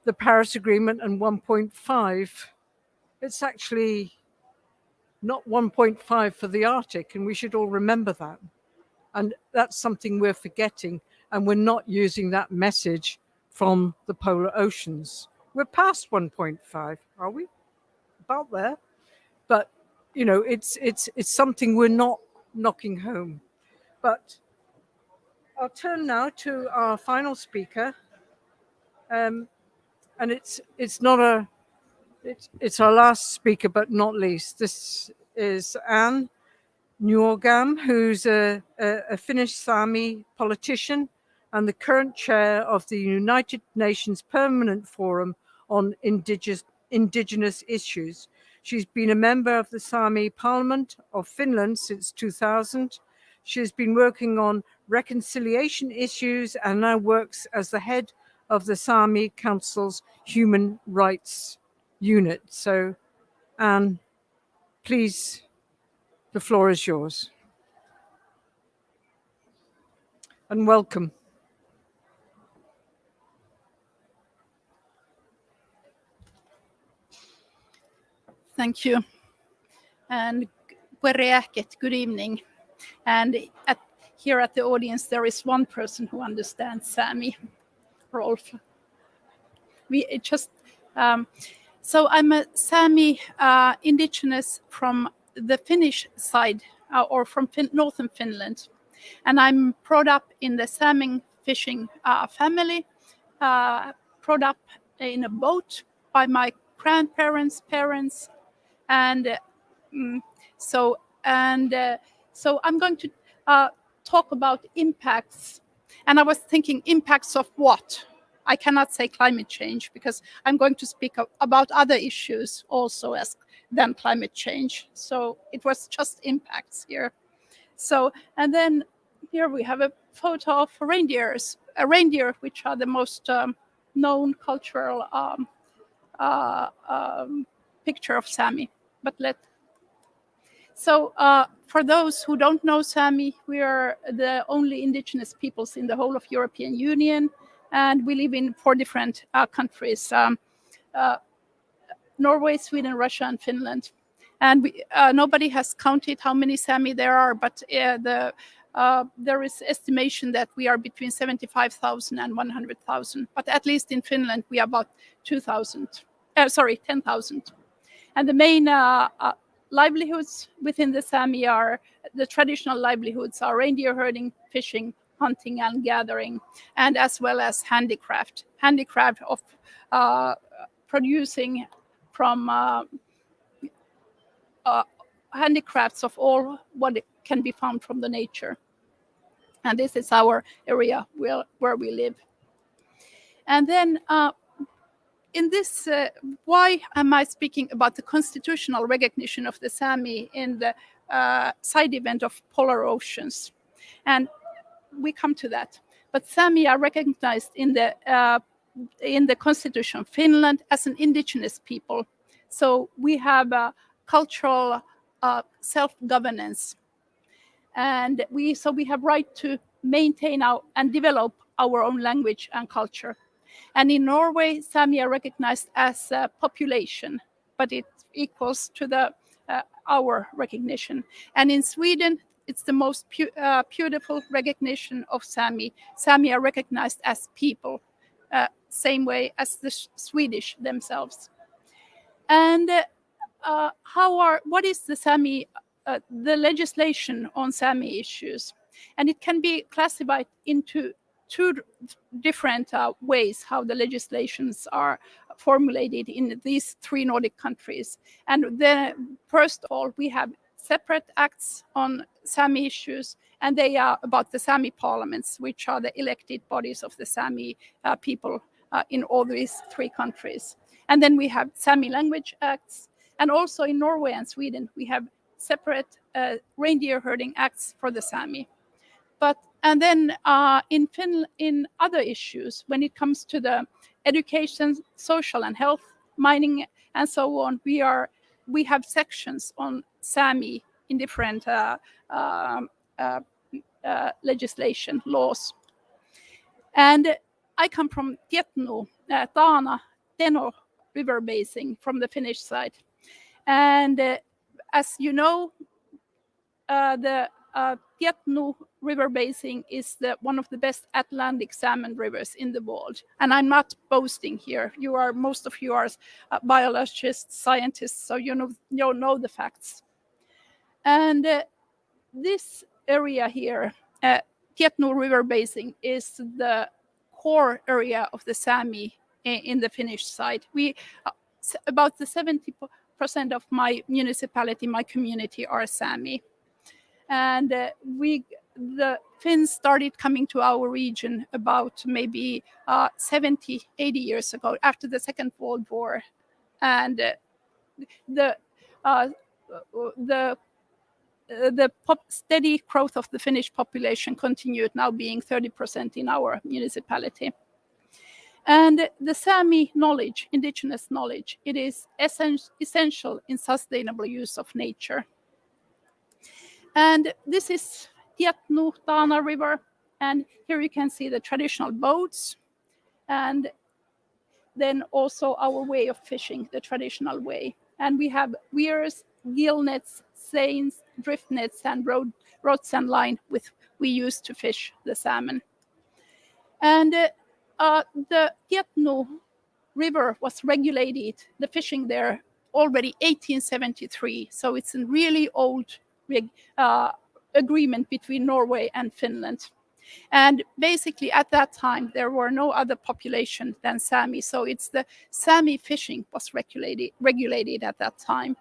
the Paris Agreement and 1.5. It's actually not 1.5 for the Arctic, and we should all remember that. And that's something we're forgetting, and we're not using that message from the polar oceans. We're past 1.5, are we? About there. But, you know, it's something we're not knocking home. But I'll turn now to our final speaker. And it's our last speaker, but not least. This is Anne Nuorgam, who's a Finnish Sámi politician and the current chair of the United Nations Permanent Forum on Indigenous Issues. She's been a member of the Sámi Parliament of Finland since 2000. She has been working on reconciliation issues and now works as the head of the Sámi Council's Human Rights Unit. So, Anne, please, the floor is yours. And welcome. Thank you. And good evening. And here at the audience, there is one person who understands Sámi, Rolf. So I'm a Sámi Indigenous from the Finnish side, or from northern Finland. And I'm brought up in the salmon fishing family, brought up in a boat by my grandparents' parents. And so I'm going to talk about impacts. And I was thinking, impacts of what? I cannot say climate change because I'm going to speak about other issues also than climate change. So it was just impacts here. So, and then here we have a photo of reindeers, a reindeer, which are the most known cultural picture of Sámi. So for those who don't know Sámi, we are the only indigenous peoples in the whole of European Union, and we live in 4 different countries, Norway, Sweden, Russia, and Finland. And nobody has counted how many Sámi there are, but there is estimation that we are between 75,000 and 100,000. But at least in Finland, we are about 10,000. And the main livelihoods within the Sámi are the traditional livelihoods are reindeer herding, fishing, hunting, and gathering, and as well as handicraft of producing from handicrafts of all what can be found from the nature. And this is our area where we live. And then in this, why am I speaking about the constitutional recognition of the Sámi in the side event of polar oceans? And we come to that. But Sámi are recognized in the Constitution of Finland as an indigenous people. So we have cultural self-governance. And we have right to maintain and develop our own language and culture. And in Norway, Sámi are recognized as a population, but it equals to our recognition. And in Sweden, it's the most beautiful recognition of Sámi. Sámi are recognized as people, same way as the Swedish themselves. And what is the Sámi, the legislation on Sámi issues? And it can be classified into 2 different ways how the legislations are formulated in these 3 Nordic countries. And then, first of all, we have separate acts on Sámi issues, and they are about the Sámi parliaments, which are the elected bodies of the Sámi people in all these 3 countries. And then we have Sámi language acts. And also in Norway and Sweden, we have separate reindeer herding acts for the Sámi. And then in other issues, when it comes to the education, social and health, mining, and so on, we have sections on Sámi in different legislation laws. And I come from Tietnu, Teno river basin from the Finnish side. And as you know, the Tietnu river basin is one of the best Atlantic salmon rivers in the world. And I'm not boasting here. Most of you are biologists, scientists, so you know the facts. And this area here, Tietnu river basin, is the core area of the Sámi in the Finnish side. About the 70% of my municipality, my community, are Sámi. And the Finns started coming to our region about maybe 70, 80 years ago, after the Second World War. And the steady growth of the Finnish population continued, now being 30% in our municipality. And the Sámi knowledge, indigenous knowledge, it is essential in sustainable use of nature. And this is Tietnu Tana River, and here you can see the traditional boats, and then also our way of fishing, the traditional way. And we have weirs, gill nets, seines, drift nets, and rods and line we use to fish the salmon. And the Tietnu River was regulated, the fishing there, already 1873. So it's a really old agreement between Norway and Finland. And basically at that time, there were no other population than Sámi. So it's the Sámi fishing was regulated at that time.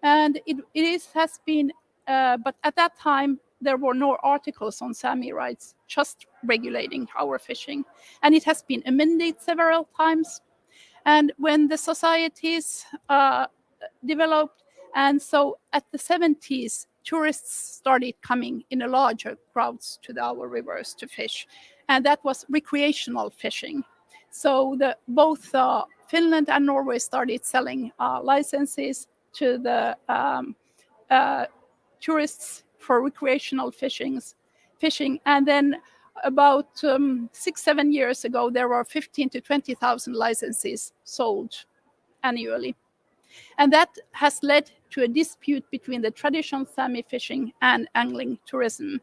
And it has been, but at that time, there were no articles on Sámi rights, just regulating our fishing. And it has been amended several times. And when the societies developed, and so at the 70s, tourists started coming in a larger crowds to our rivers to fish. And that was recreational fishing. So both Finland and Norway started selling licenses to the tourists for recreational fishing. And then about 6-7 years ago, there were 15,000 to 20,000 licenses sold annually. And that has led to a dispute between the traditional Sámi fishing and angling tourism.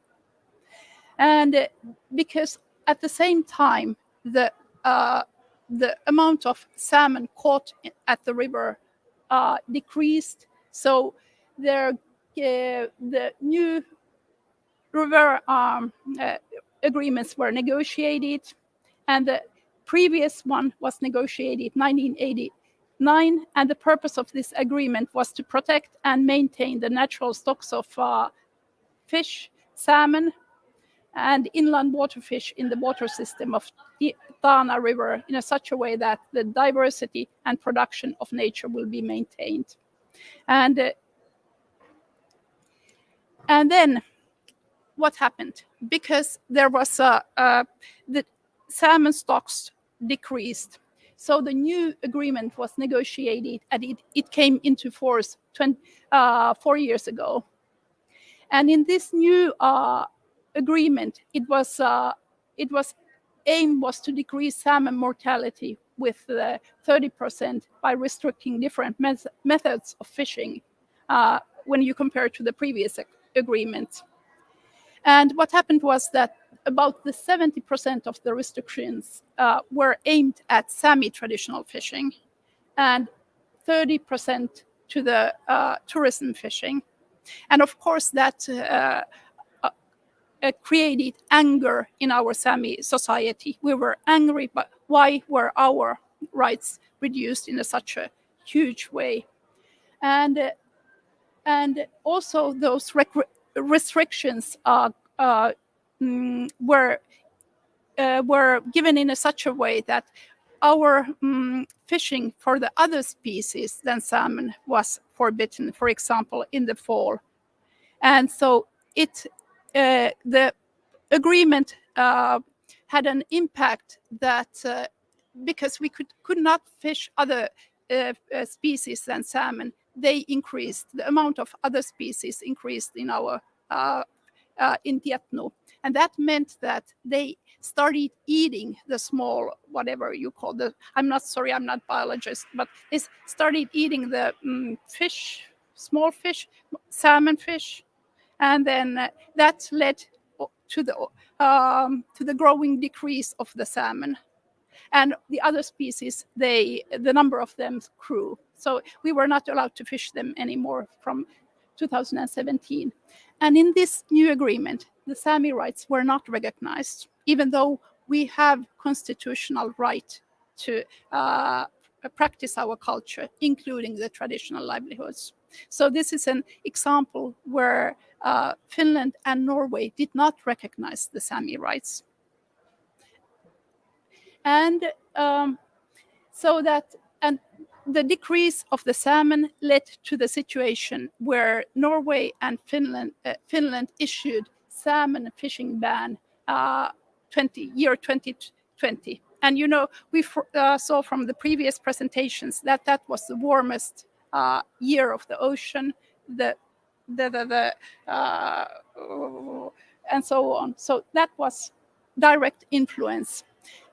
And because at the same time, the amount of salmon caught at the river decreased. So the new river agreements were negotiated, and the previous one was negotiated 1989, and the purpose of this agreement was to protect and maintain the natural stocks of fish, salmon, and inland waterfish in the water system of the Tana River in such a way that the diversity and production of nature will be maintained. And then what happened? Because there was the salmon stocks decreased. So the new agreement was negotiated, and it came into force 4 years ago. And in this new agreement, aim was to decrease salmon mortality with 30% by restricting different methods of fishing when you compare to the previous agreement. And what happened was that about the 70% of the restrictions were aimed at Sámi traditional fishing, and 30% to the tourism fishing. And of course, that created anger in our Sámi society. We were angry, but why were our rights reduced in such a huge way? And also those restrictions were given in such a way that our fishing for the other species than salmon was forbidden, for example, in the fall. And so the agreement had an impact that because we could not fish other species than salmon, they increased, the amount of other species increased in our in Tietno. And that meant that they started eating the small, whatever you call the, I'm not biologist, but they started eating the fish, small fish, salmon fish. And then that led to the growing decrease of the salmon. And the other species, the number of them grew. So we were not allowed to fish them anymore from 2017. And in this new agreement, the Sámi rights were not recognized, even though we have constitutional right to practice our culture, including the traditional livelihoods. So this is an example where Finland and Norway did not recognize the Sámi rights. And the decrease of the salmon led to the situation where Norway and Finland issued salmon fishing ban year 2020. And you know, we saw from the previous presentations that that was the warmest year of the ocean, and so on. So that was direct influence.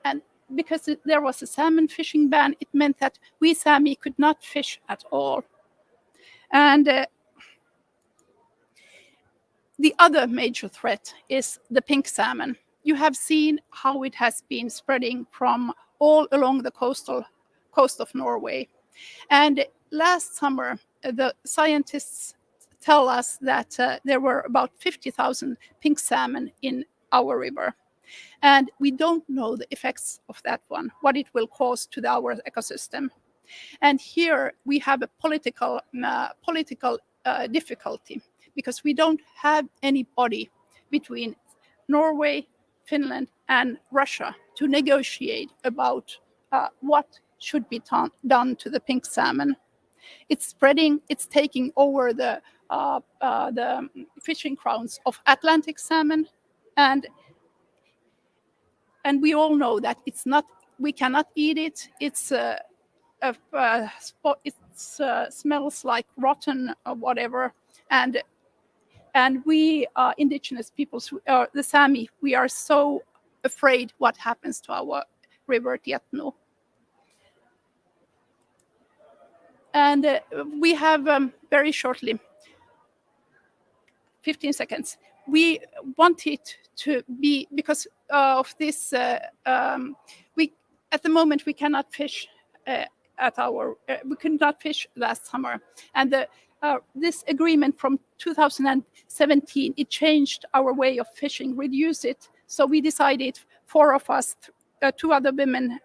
And because there was a salmon fishing ban, it meant that we Sámi could not fish at all. And the other major threat is the pink salmon. You have seen how it has been spreading from all along the coast of Norway. And last summer, the scientists tell us that there were about 50,000 pink salmon in our river. And we don't know the effects of that one, what it will cause to our ecosystem. And here we have a political difficulty, because we don't have any body between Norway, Finland, and Russia to negotiate about what should be done to the pink salmon. It's spreading, it's taking over the fishing grounds of Atlantic salmon, and we all know that we cannot eat it. It smells like rotten or whatever, and we indigenous peoples, the Sámi, we are so afraid what happens to our river Tietno. And we have very shortly, 15 seconds. We want it to be, because of this, at the moment we cannot fish we could not fish last summer. And this agreement from 2017, it changed our way of fishing, reduced it. So we decided, 4 of us, 2 other women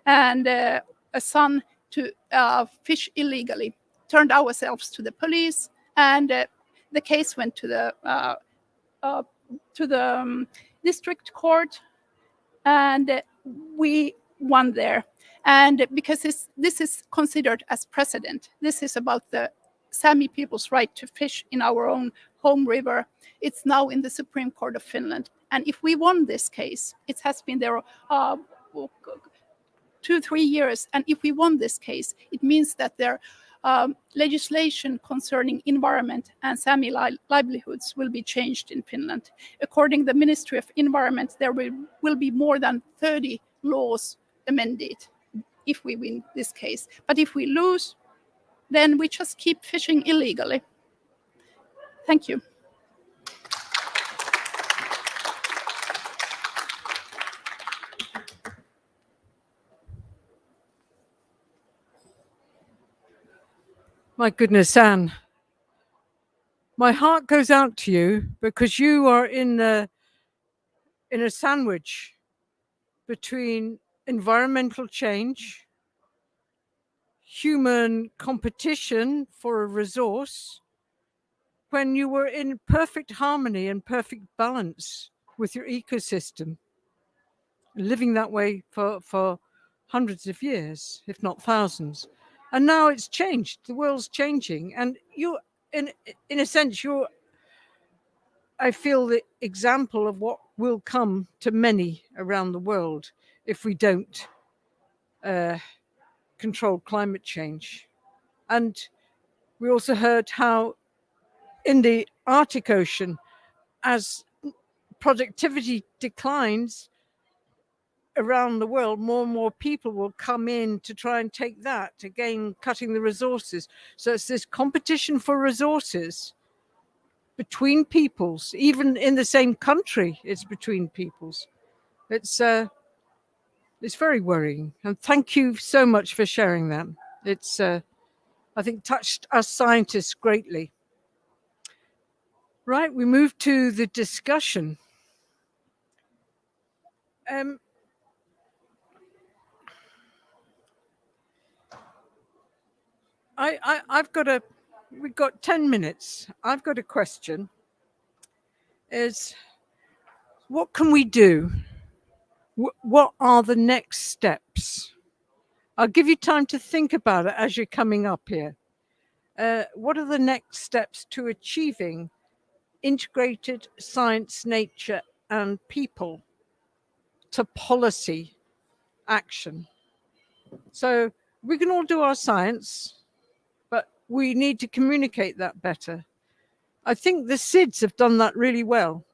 and a son, to fish illegally, turned ourselves to the police, and the case went to the district court, and we won there. And because this is considered as precedent, this is about the Sámi people's right to fish in our own home river. It's now in the Supreme Court of Finland. And if we won this case, it has been there 2-3 years. And if we won this case, it means that their legislation concerning environment and Sámi livelihoods will be changed in Finland. According to the Ministry of Environment, there will be more than 30 laws amended if we win this case. But if we lose, then we just keep fishing illegally. Thank you. My goodness, Anne. My heart goes out to you, because you are in a sandwich between environmental change, human competition for a resource, when you were in perfect harmony and perfect balance with your ecosystem, living that way for hundreds of years, if not thousands. And now it's changed. The world's changing. And you, in a sense, you're, I feel, the example of what will come to many around the world if we don't control climate change. And we also heard how in the Arctic Ocean, as productivity declines around the world, more and more people will come in to try and take that, again, cutting the resources. So it's this competition for resources between peoples, even in the same country, it's between peoples. It's very worrying. And thank you so much for sharing that. It's, I think, touched us scientists greatly. Right, we move to the discussion. We've got 10 minutes. I've got a question. Is what can we do? What are the next steps? I'll give you time to think about it as you're coming up here. What are the next steps to achieving integrated science, nature, and people to policy action? So we can all do our science, but we need to communicate that better. I think the SIDS have done that really well.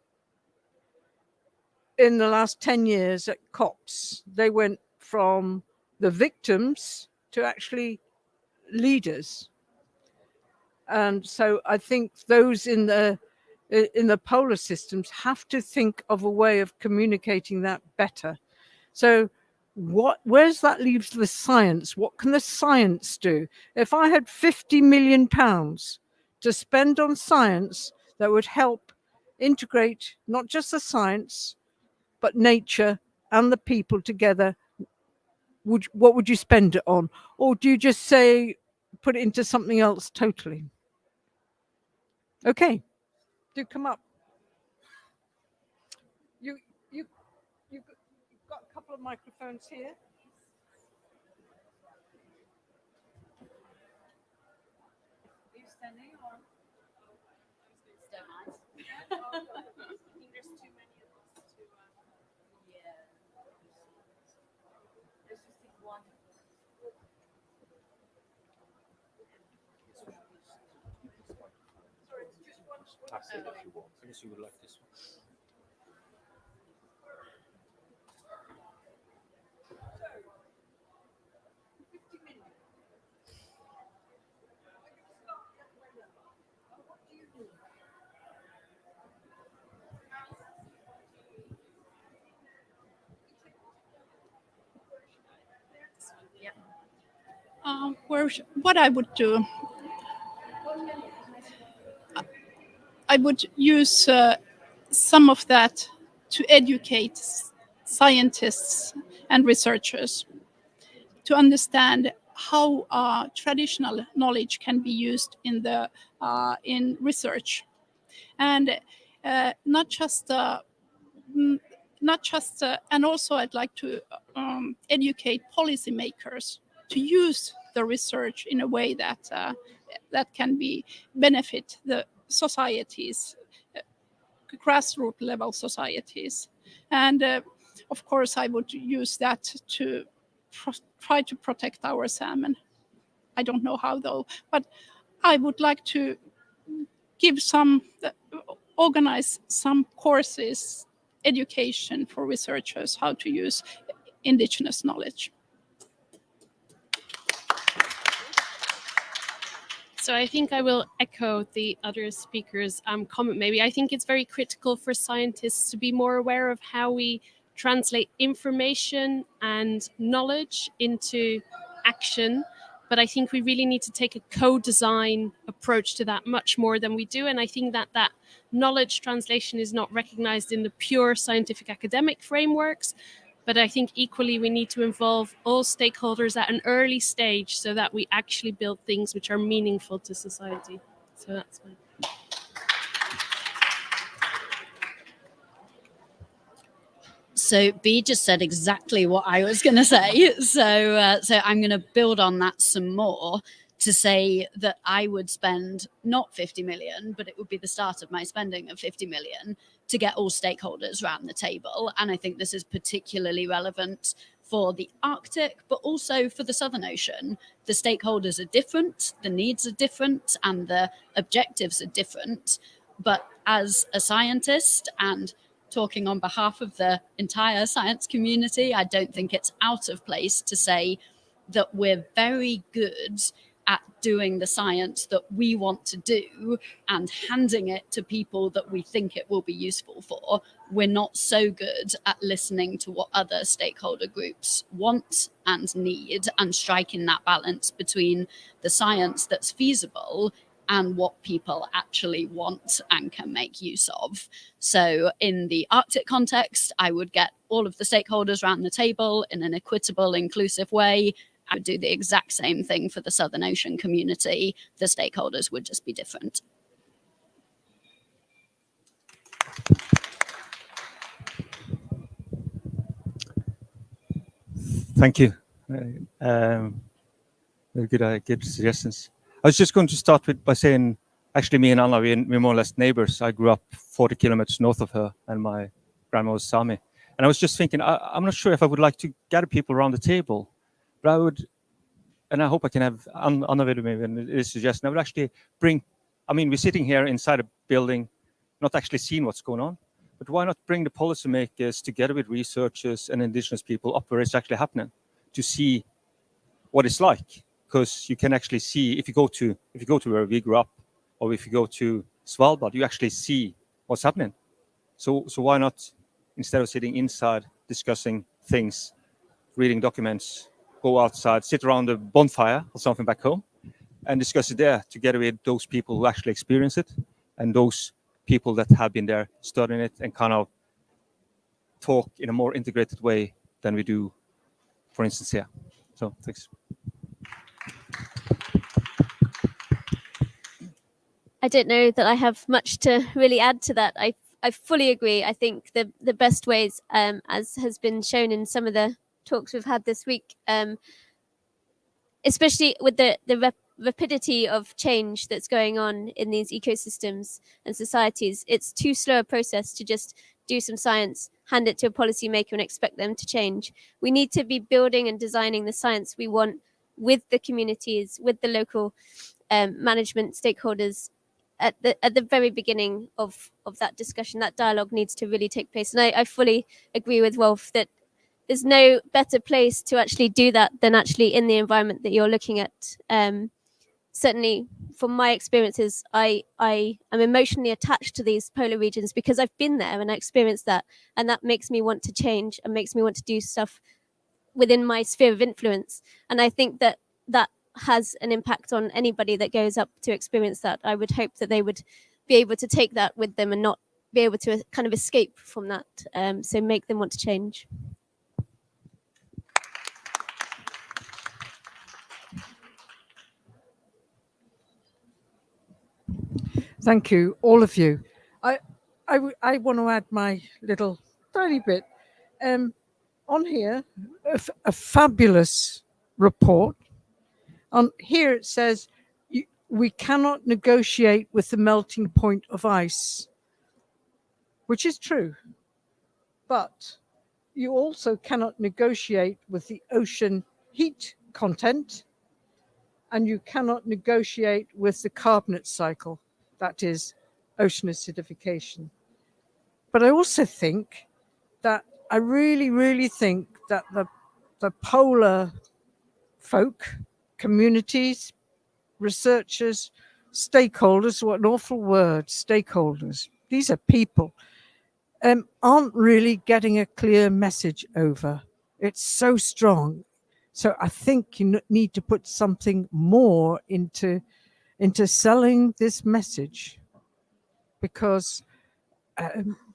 In the last 10 years at COPs, they went from the victims to actually leaders. And so I think those in the polar systems have to think of a way of communicating that better. So where's that leaves the science? What can the science do? If I had £50 million to spend on science that would help integrate not just the science, but nature and the people together, what would you spend it on? Or do you just say, put it into something else totally? Okay, do come up. You've got a couple of microphones here. Are you standing or? Don't mind. I think there's too many of us to. Yeah. Let's just take one. Sorry, it's just one. Pass it if you want. I guess you would like this one. What I would do, I would use some of that to educate scientists and researchers to understand how traditional knowledge can be used in research, and not just. And also I'd like to educate policymakers to use the research in a way that can be benefit the societies, grassroots level societies. And of course I would use that to try to protect our salmon. I don't know how though, but I would like to organize some courses, education for researchers how to use indigenous knowledge. So I think I will echo the other speakers' comment maybe. I think it's very critical for scientists to be more aware of how we translate information and knowledge into action. But I think we really need to take a co-design approach to that much more than we do. And I think that knowledge translation is not recognized in the pure scientific academic frameworks. But I think equally we need to involve all stakeholders at an early stage so that we actually build things which are meaningful to society. So that's fine. So B just said exactly what I was going to say. So I'm going to build on that some more to say that I would spend not 50 million, but it would be the start of my spending of 50 million to get all stakeholders around the table. And I think this is particularly relevant for the Arctic, but also for the Southern Ocean. The stakeholders are different, the needs are different, and the objectives are different. But as a scientist and talking on behalf of the entire science community, I don't think it's out of place to say that we're very good at doing the science that we want to do and handing it to people that we think it will be useful for. We're not so good at listening to what other stakeholder groups want and need and striking that balance between the science that's feasible and what people actually want and can make use of. So in the Arctic context, I would get all of the stakeholders around the table in an equitable, inclusive way. I would do the exact same thing for the Southern Ocean community. The stakeholders would just be different. Thank you. Very good suggestions. I was just going to start by saying, actually, me and Anna, we're more or less neighbors. I grew up 40 kilometers north of her, and my grandma was Sámi. And I was just thinking, I'm not sure if I would like to gather people around the table, but I would, and I hope I can have Anna with me and this suggestion. I would actually bring, I mean, we're sitting here inside a building, not actually seeing what's going on, but why not bring the policymakers together with researchers and Indigenous people up where it's actually happening to see what it's like? Because you can actually see, if you go to where we grew up, or if you go to Svalbard, you actually see what's happening. So why not, instead of sitting inside discussing things, reading documents, go outside, sit around a bonfire or something back home, and discuss it there together with those people who actually experience it and those people that have been there studying it, and kind of talk in a more integrated way than we do, for instance, here. So thanks. I don't know that I have much to really add to that. I fully agree. I think the best ways, as has been shown in some of the talks we've had this week, especially with the rapidity of change that's going on in these ecosystems and societies, it's too slow a process to just do some science, hand it to a policymaker and expect them to change. We need to be building and designing the science we want with the communities, with the local management stakeholders at the very beginning of that discussion. That dialogue needs to really take place. And I fully agree with Rolf that there's no better place to actually do that than actually in the environment that you're looking at. Certainly from my experiences, I am emotionally attached to these polar regions because I've been there and I experienced that. And that makes me want to change and makes me want to do stuff within my sphere of influence. And I think that has an impact on anybody that goes up to experience that. I would hope that they would be able to take that with them and not be able to kind of escape from that. So make them want to change. Thank you, all of you. I want to add my little tiny bit. On here, a fabulous report. On here it says, we cannot negotiate with the melting point of ice, which is true. But you also cannot negotiate with the ocean heat content, and you cannot negotiate with the carbonate cycle, that is ocean acidification. But I also think that I really, really think that the polar folk, communities, researchers, stakeholders, what an awful word, stakeholders, these are people, aren't really getting a clear message over. It's so strong. So I think you need to put something more into selling this message, because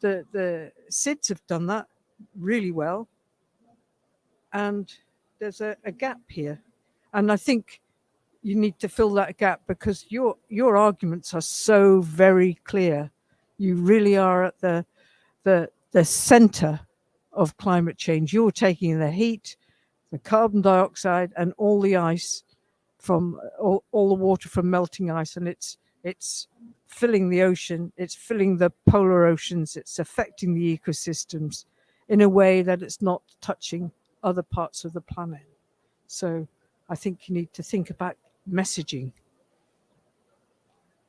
the SIDS have done that really well, and there's a gap here, and I think you need to fill that gap, because your arguments are so very clear. You really are at the center of climate change. You're taking the heat, the carbon dioxide, and all the ice from all the water from melting ice, and it's filling the ocean, it's filling the polar oceans, it's affecting the ecosystems in a way that it's not touching other parts of the planet. So I think you need to think about messaging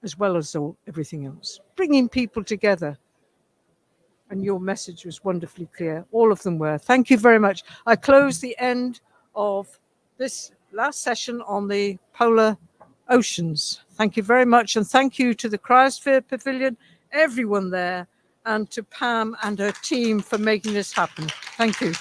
as well as everything else, bringing people together. And your message was wonderfully clear. All of them were. Thank you very much. I close the end of this last session on the polar oceans. Thank you very much. And thank you to the Cryosphere Pavilion, everyone there, and to Pam and her team for making this happen. Thank you.